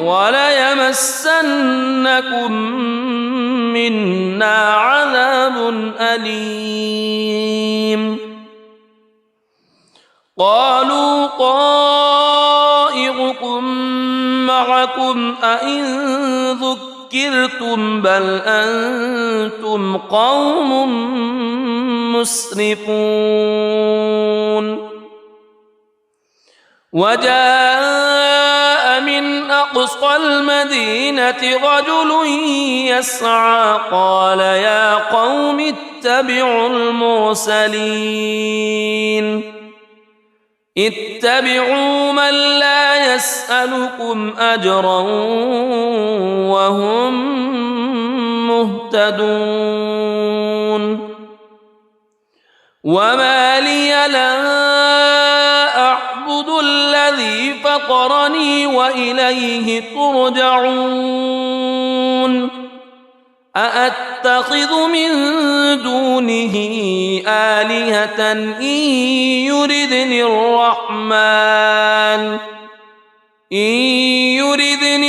وليمسنكم منا عذاب أليم. قالوا طائركم معكم أئن ذكرتم بل أنتم قوم مسرفون. وجاء من أقصى المدينة رجل يسعى قال يا قوم اتبعوا المرسلين اتبعوا من لا يسألكم أجرا وهم مهتدون. وما لي لا أعبد الذي فطرني وإليه ترجعون. أأتخذ من دونه آلهة إن يردني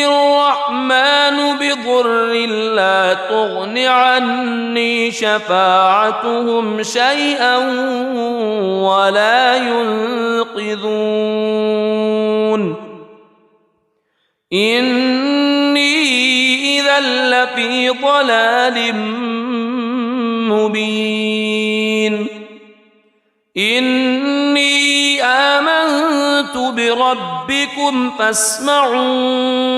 الرحمن بضر لا تغن عني شفاعتهم شيئا ولا ينقذون. إني إذا لفي ضلال مبين. إني آمنت بربكم فاسمعون.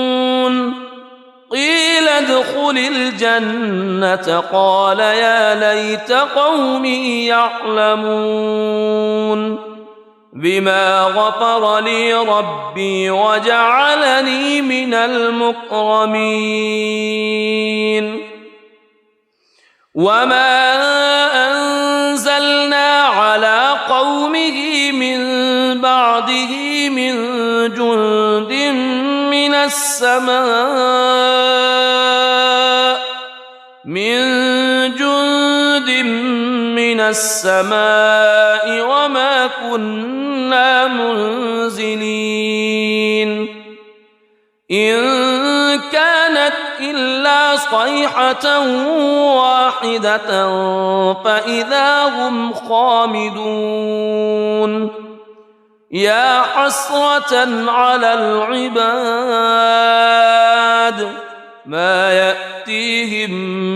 قيل ادخل الجنة قال يا ليت قومي يعلمون بما غفر لي ربي وجعلني من المكرمين. وما أنزلنا على قومه من بعده من جند من السماء وما كنا منزلين. إن كانت إلا صيحة واحدة فإذا هم خامدون. يا حسرة على العباد ما يأتيهم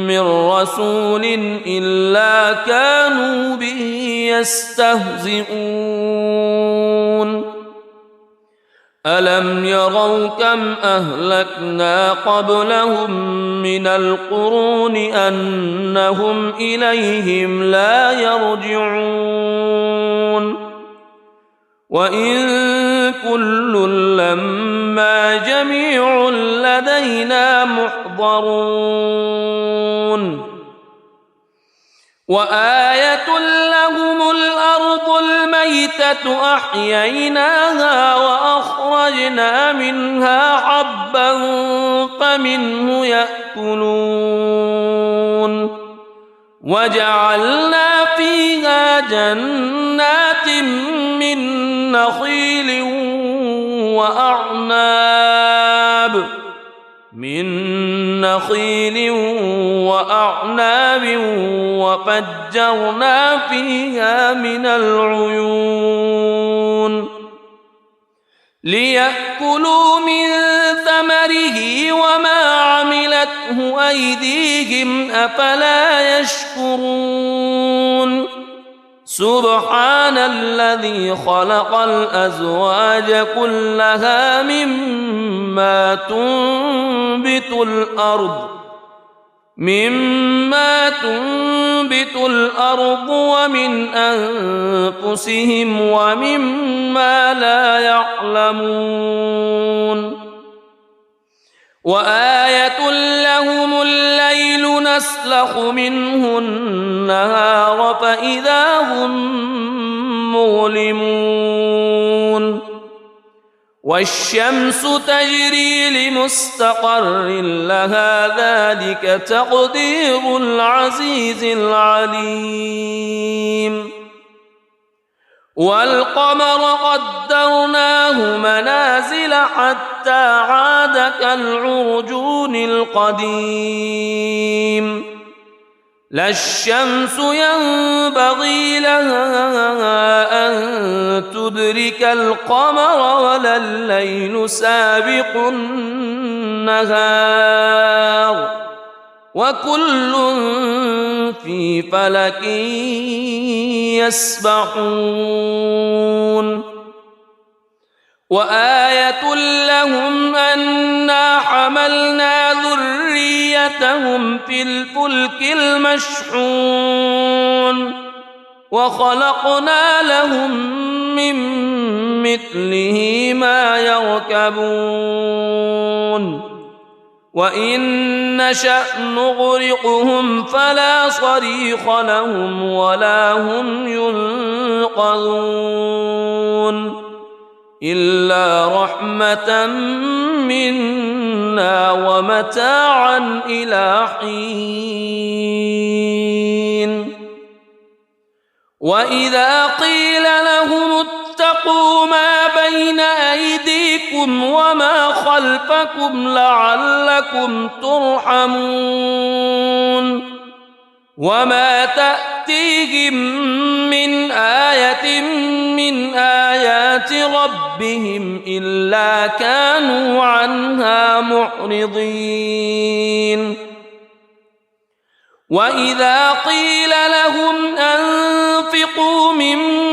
من رسول إلا كانوا به يستهزئون. ألم يروا كم أهلكنا قبلهم من القرون أنهم إليهم لا يرجعون. وإن كل لما جميع لدينا محضرون. وآية لهم الأرض الميتة أحييناها وأخرجنا منها حبا فمنه يأكلون. وجعلنا فيها جنات من نخيل وأعناب وفجرنا فيها من العيون ليأكلوا من ثمره وما عملته أيديهم أفلا يشكرون. سبحان الذي خلق الأزواج كلها مما تنبت الأرض ومن أنفسهم ومما لا يعلمون. وآية لهم الليل يسلخ منه النهار فإذا هم مظلمون والشمس تجري لمستقر لها ذلك تقدير العزيز العليم والقمر قدرناه منازل حتى عاد كالعرجون القديم لا الشمس ينبغي لها أن تدرك القمر ولا الليل سابق النهار وكل في فلك يسبحون وآية لهم أنا حملنا ذريتهم في الفلك المشحون وخلقنا لهم من مثله ما يركبون وإن نشأ نغرقهم فلا صريخ لهم ولا هم ينقذون إلا رحمة منا ومتاعا إلى حين وإذا قيل لهم اتقوا ما بين أيديكم وما خلفكم لعلكم ترحمون وما تأتيهم من آية من آيات ربهم إلا كانوا عنها معرضين وإذا قيل لهم أنفقوا مما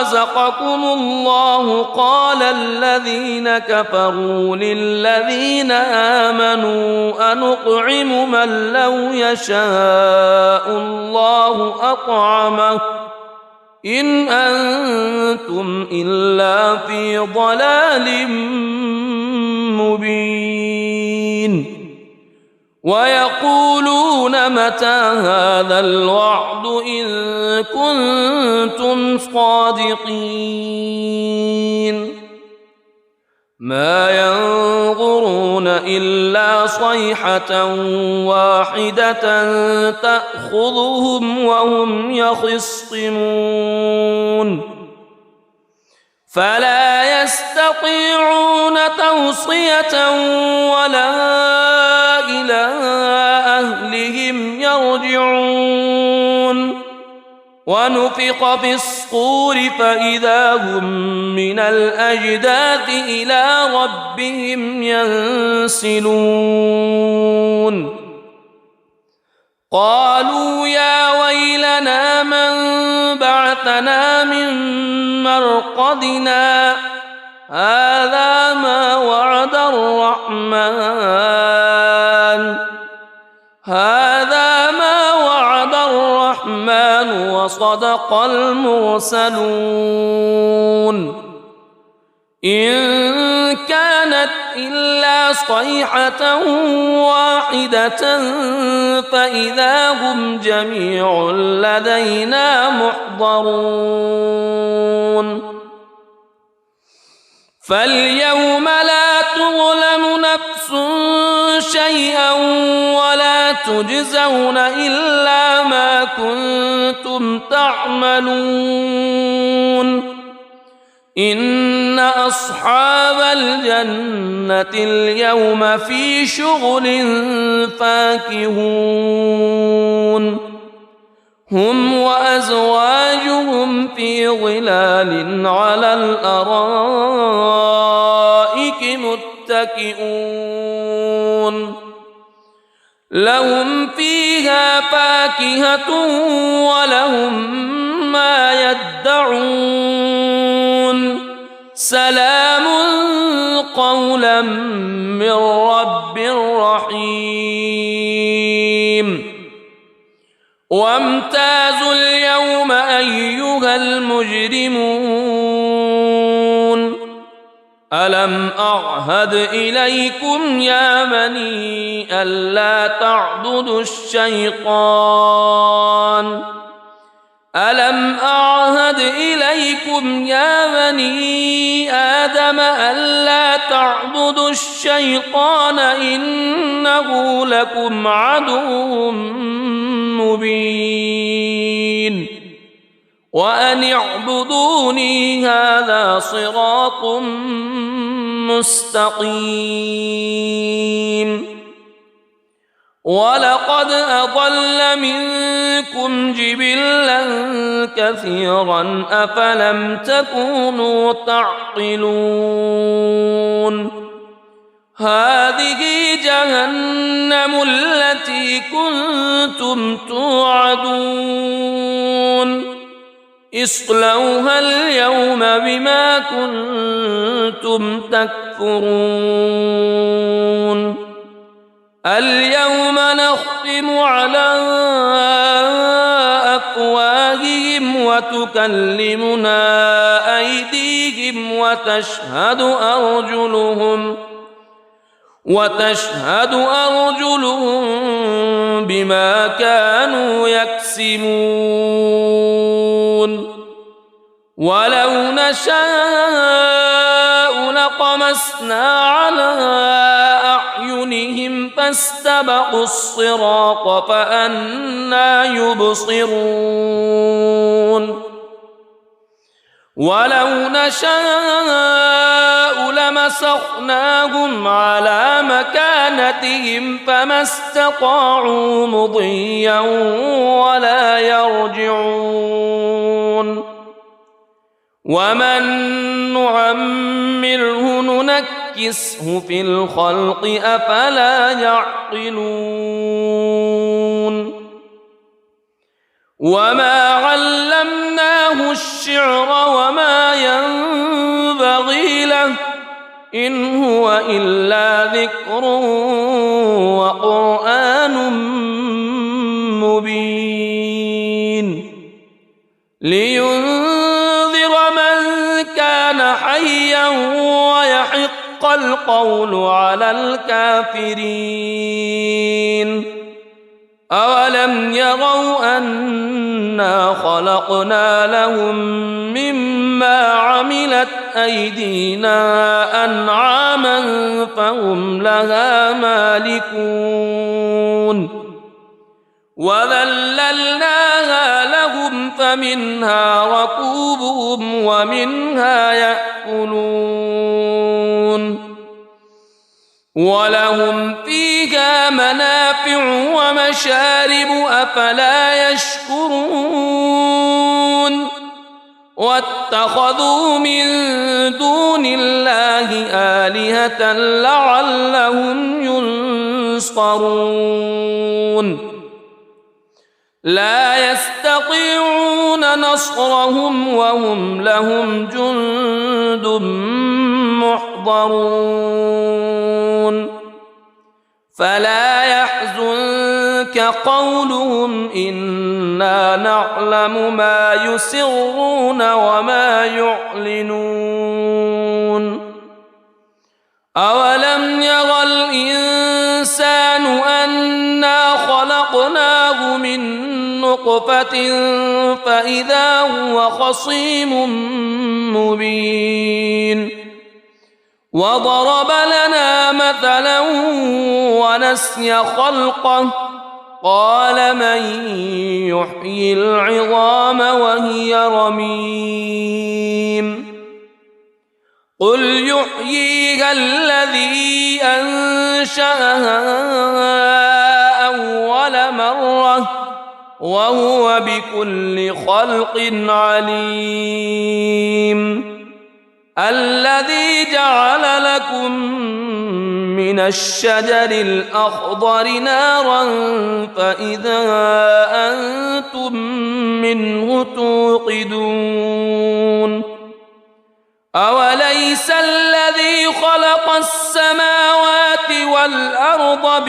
رزقكم الله قال الذين كفروا للذين آمنوا أنطعم من لو يشاء الله أطعمه إن أنتم إلا في ضلال مبين ويقولون متى هذا الوعد إن كنتم صادقين ما ينظرون إلا صيحة واحدة تأخذهم وهم يخصمون فلا يستطيعون توصية ولا إلى أهلهم يرجعون ونفخ في الصور فإذا هم من الأجداث إلى ربهم ينسلون قالوا يا ويلنا من بعثنا من مرقدنا هذا ما وعد الرحمن وصدق المرسلون إن كانت إلا صيحة واحدة فإذا هم جميع لدينا محضرون فاليوم لا تظلم نفس شيئا ولا تجزون إلا ما كنتم تعملون إن أصحاب الجنة اليوم في شغل فاكهون هم وأزواجهم في ظلال على الأرائك متكئون لهم فيها فاكهة ولهم ما يدعون سلام قولا من رب رحيم وامتازوا اليوم أيها المجرمون ألم أعهد إليكم يا بني ألا تعبدوا الشيطان ألم أعهد إليكم يا بني آدم ألا تعبدوا الشيطان إنه لكم عدو مبين وأن اعبدوني هذا صراط مستقيم ولقد أضل منكم جبلا كثيرا أفلم تكونوا تعقلون هذه جهنم التي كنتم توعدون اصلوها اليوم بما كنتم تكفرون اليوم نختم على أفواههم وتكلمنا أيديهم وتشهد أرجلهم بما كانوا يكسبون ولو نشاء لطمسنا على أعينهم فاستبقوا الصراط فأنى يبصرون ولو نشاء لمسخناهم على مكانتهم فما استطاعوا مضيا ولا يرجعون ومن نعمره ننكسه في الخلق أفلا يعقلون وما علمناه الشعر وما ينبغي له إن هو إلا ذكر وقرآن مبين لينذر من كان حيا ويحق القول على الكافرين أولم يروا أنا خلقنا لهم مما عملت أيدينا أنعاما فهم لها مالكون وذللناها لهم فمنها ركوبهم ومنها يأكلون ولهم فيها منافع ومشارب أفلا يشكرون واتخذوا من دون الله آلهة لعلهم ينصرون لا يستطيعون نصرهم وهم لهم جند محضرون فلا يحزنك قولهم إنا نعلم ما يسرون وما يعلنون أولم يرى الإنسان أنا خلقناه من نطفة فإذا هو خصيم مبين وضرب لنا مثلا ونسي خلقه قال من يحيي العظام وهي رميم قل يحييها الذي أنشأها أول مرة وهو بكل خلق عليم الذي جعل لكم من الشجر الأخضر نارا فإذا أنتم منه توقدون أوليس الذي خلق السماوات والأرض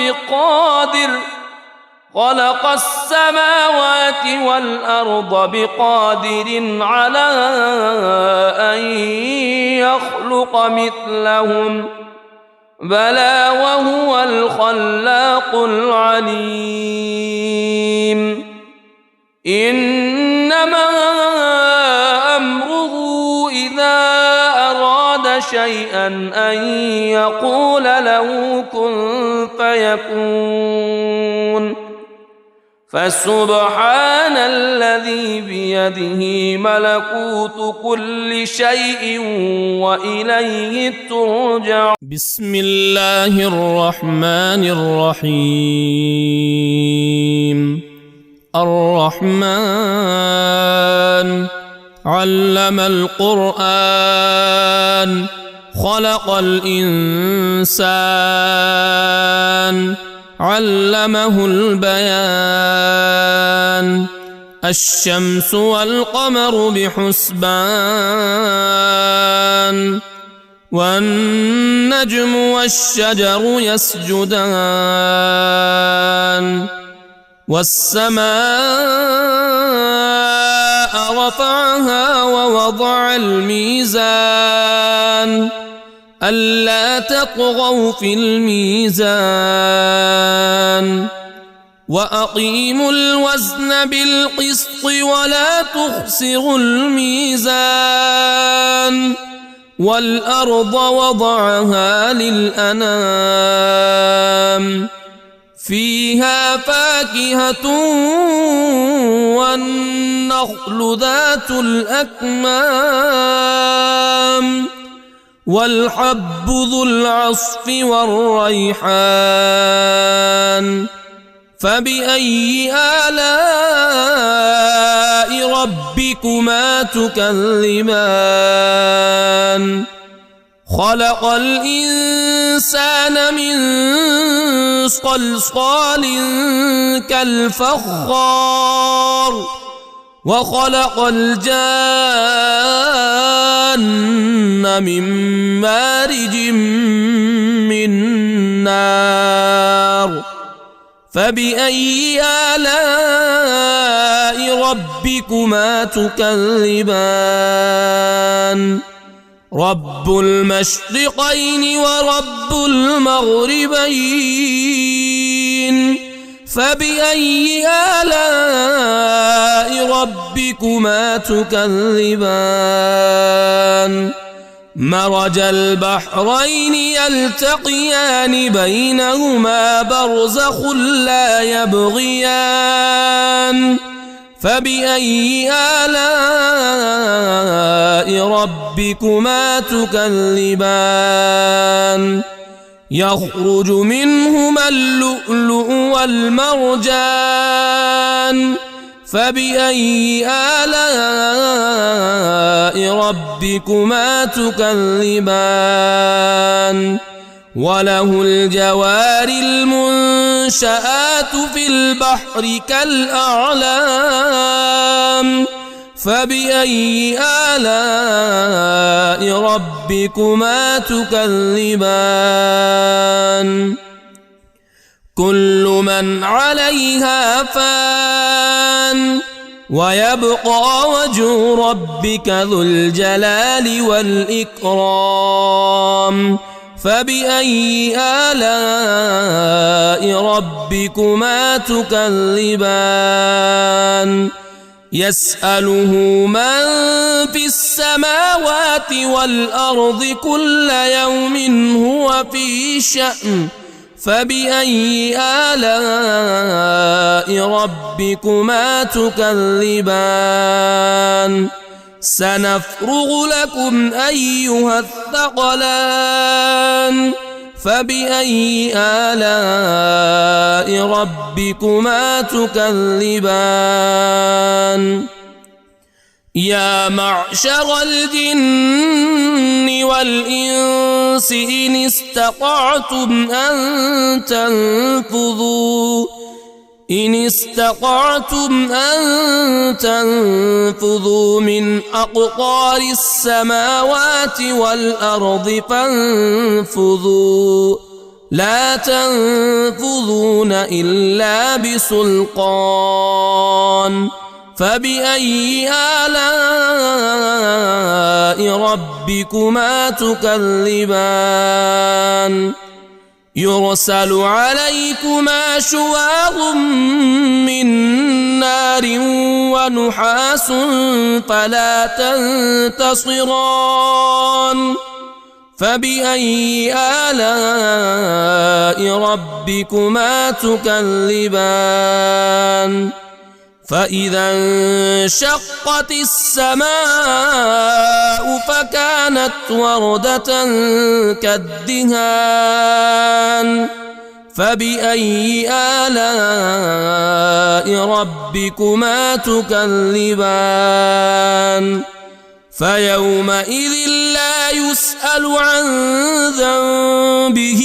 خلق السماوات والأرض بقادر على أن يخلق مثلهم بلى وهو الخلاق العليم إنما أمره إذا أراد شيئا أن يقول له كن فيكون فسبحان الذي بيده ملكوت كل شيء وإليه ترجع. بسم الله الرحمن الرحيم. الرحمن علم القرآن خلق الإنسان علمه البيان الشمس والقمر بحسبان والنجم والشجر يسجدان والسماء رفعها ووضع الميزان ألا تطغوا في الميزان وأقيموا الوزن بالقسط ولا تخسروا الميزان والأرض وضعها للأنام فيها فاكهة والنخل ذات الأكمام والحب ذو العصف والريحان فبأي آلاء ربكما تكذبان خلق الإنسان من صلصال كالفخار وخلق الجان من مارج من نار فبأي آلاء ربكما تكذبان رب المشرقين ورب المغربين فبأي آلاء ربكما تكذبان مرج البحرين يلتقيان بينهما برزخ لا يبغيان فبأي آلاء ربكما تكذبان يخرج منهما اللؤلؤ والمرجان فبأي آلاء ربكما تكذبان وله الجوار المنشآت في البحر كالأعلام فبأي آلاء ربكما تكذبان كل من عليها فان ويبقى وجه ربك ذو الجلال والإكرام فبأي آلاء ربكما تكذبان يسأله من في السماوات والأرض كل يوم هو في شأن فبأي آلاء ربكما تكذبان سنفرغ لكم أيها الثقلان فبأي آلاء ربكما تكذبان يا معشر الجن والإنس إن استطعتم أن تنفذوا من أقطار السماوات والأرض فانفذوا لا تنفذون إلا بسلطان فبأي آلاء ربكما تكذبان يرسل عليكما شواظ من نار ونحاس فلا تنتصران فبأي آلاء ربكما تكذبان فإذا انشقت السماء فكانت وردة كالدهان فبأي آلاء ربكما تكذبان فيومئذ لا يسأل عن ذنبه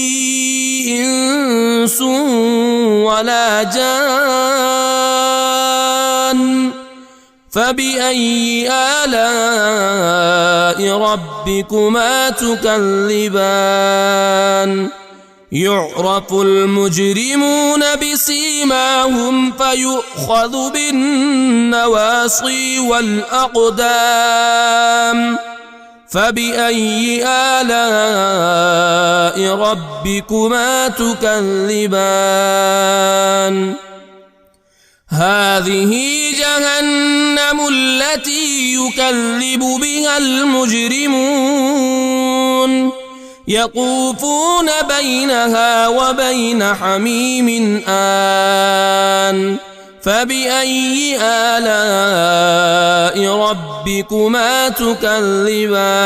إنس ولا جان فبأي آلاء ربكما تكذبان يعرف المجرمون بسيماهم فيؤخذ بالنواصي والأقدام فبأي آلاء ربكما تكذبان هذه جهنم التي يكذب بها المجرمون يطوفون بينها وبين حميم آن فبأي آلاء ربكما تكذبان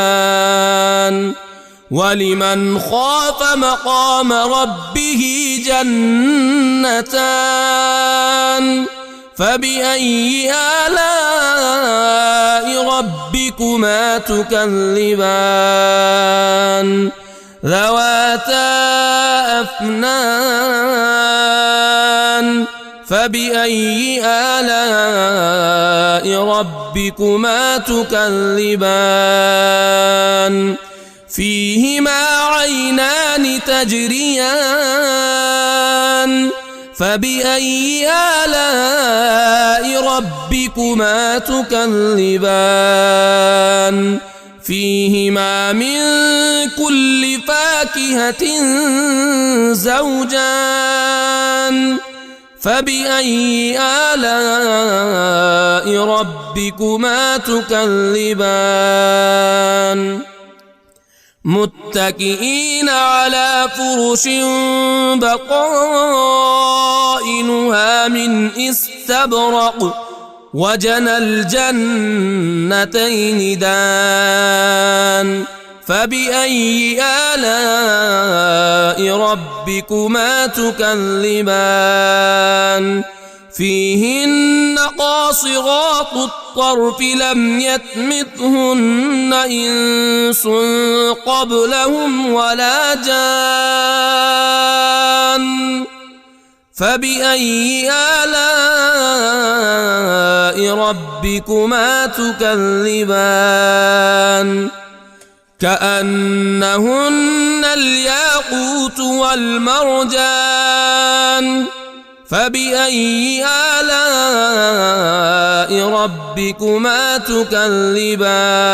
ولمن خاف مقام ربه جنتان فبأي آلاء ربكما تكذبان ذواتا أفنان فبأي آلاء ربكما تكذبان فيهما عينان تجريان فبأي آلاء ربكما تكذبان فيهما من كل فاكهة زوجان فبأي آلاء ربكما تكذبان متكئين على فرش بطائنها من استبرق وجنى الجنتين دان فبأي آلاء ربكما تكذبان فيهن قاصرات الطرف لم يطمثهن إنس قبلهم ولا جان فبأي آلاء ربكما تكذبان كأنهن الياقوت والمرجان فبأي آلاء ربكما تكذبان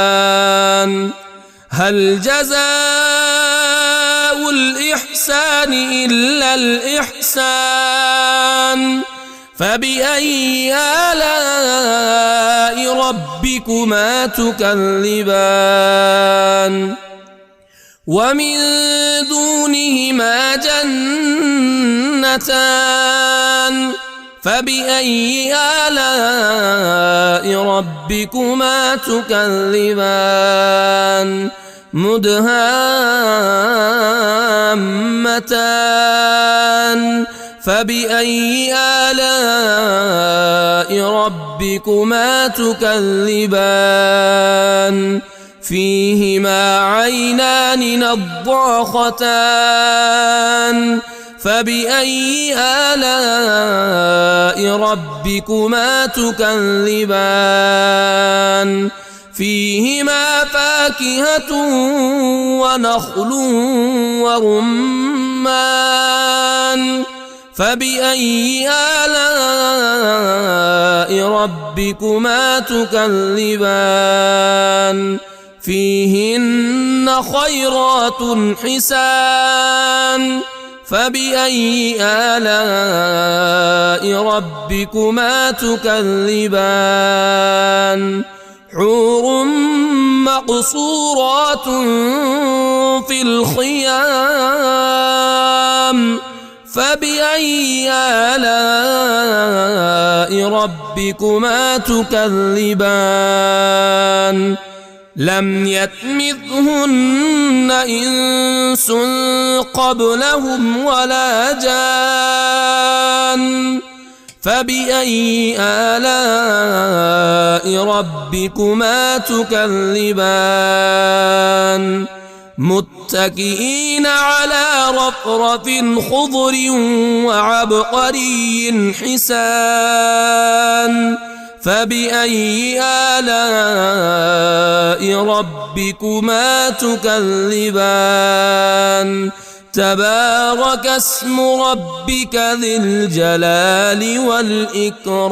هل جزاء الإحسان إلا الإحسان فبأي آلاء ربكما تكذبان ومن دونهما جنتان فبأي آلاء ربكما تكذبان مدهامتان فبأي آلاء ربكما تكذبان فيهما عينان نضاختان فبأي آلاء ربكما تكذبان فيهما فاكهة ونخل ورمان فبأي آلاء ربكما تكذبان فيهن خيرات حسان فبأي آلاء ربكما تكذبان حور مقصورات في الخيام فبأي آلاء ربكما تكذبان لم يطمثهن إنس قبلهم ولا جان فبأي آلاء ربكما تكذبان متكئين على رفرف خضر وعبقري حسان فبأي آلاء ربكما تكذبان تبارك اسم ربك ذي الجلال والإكرام.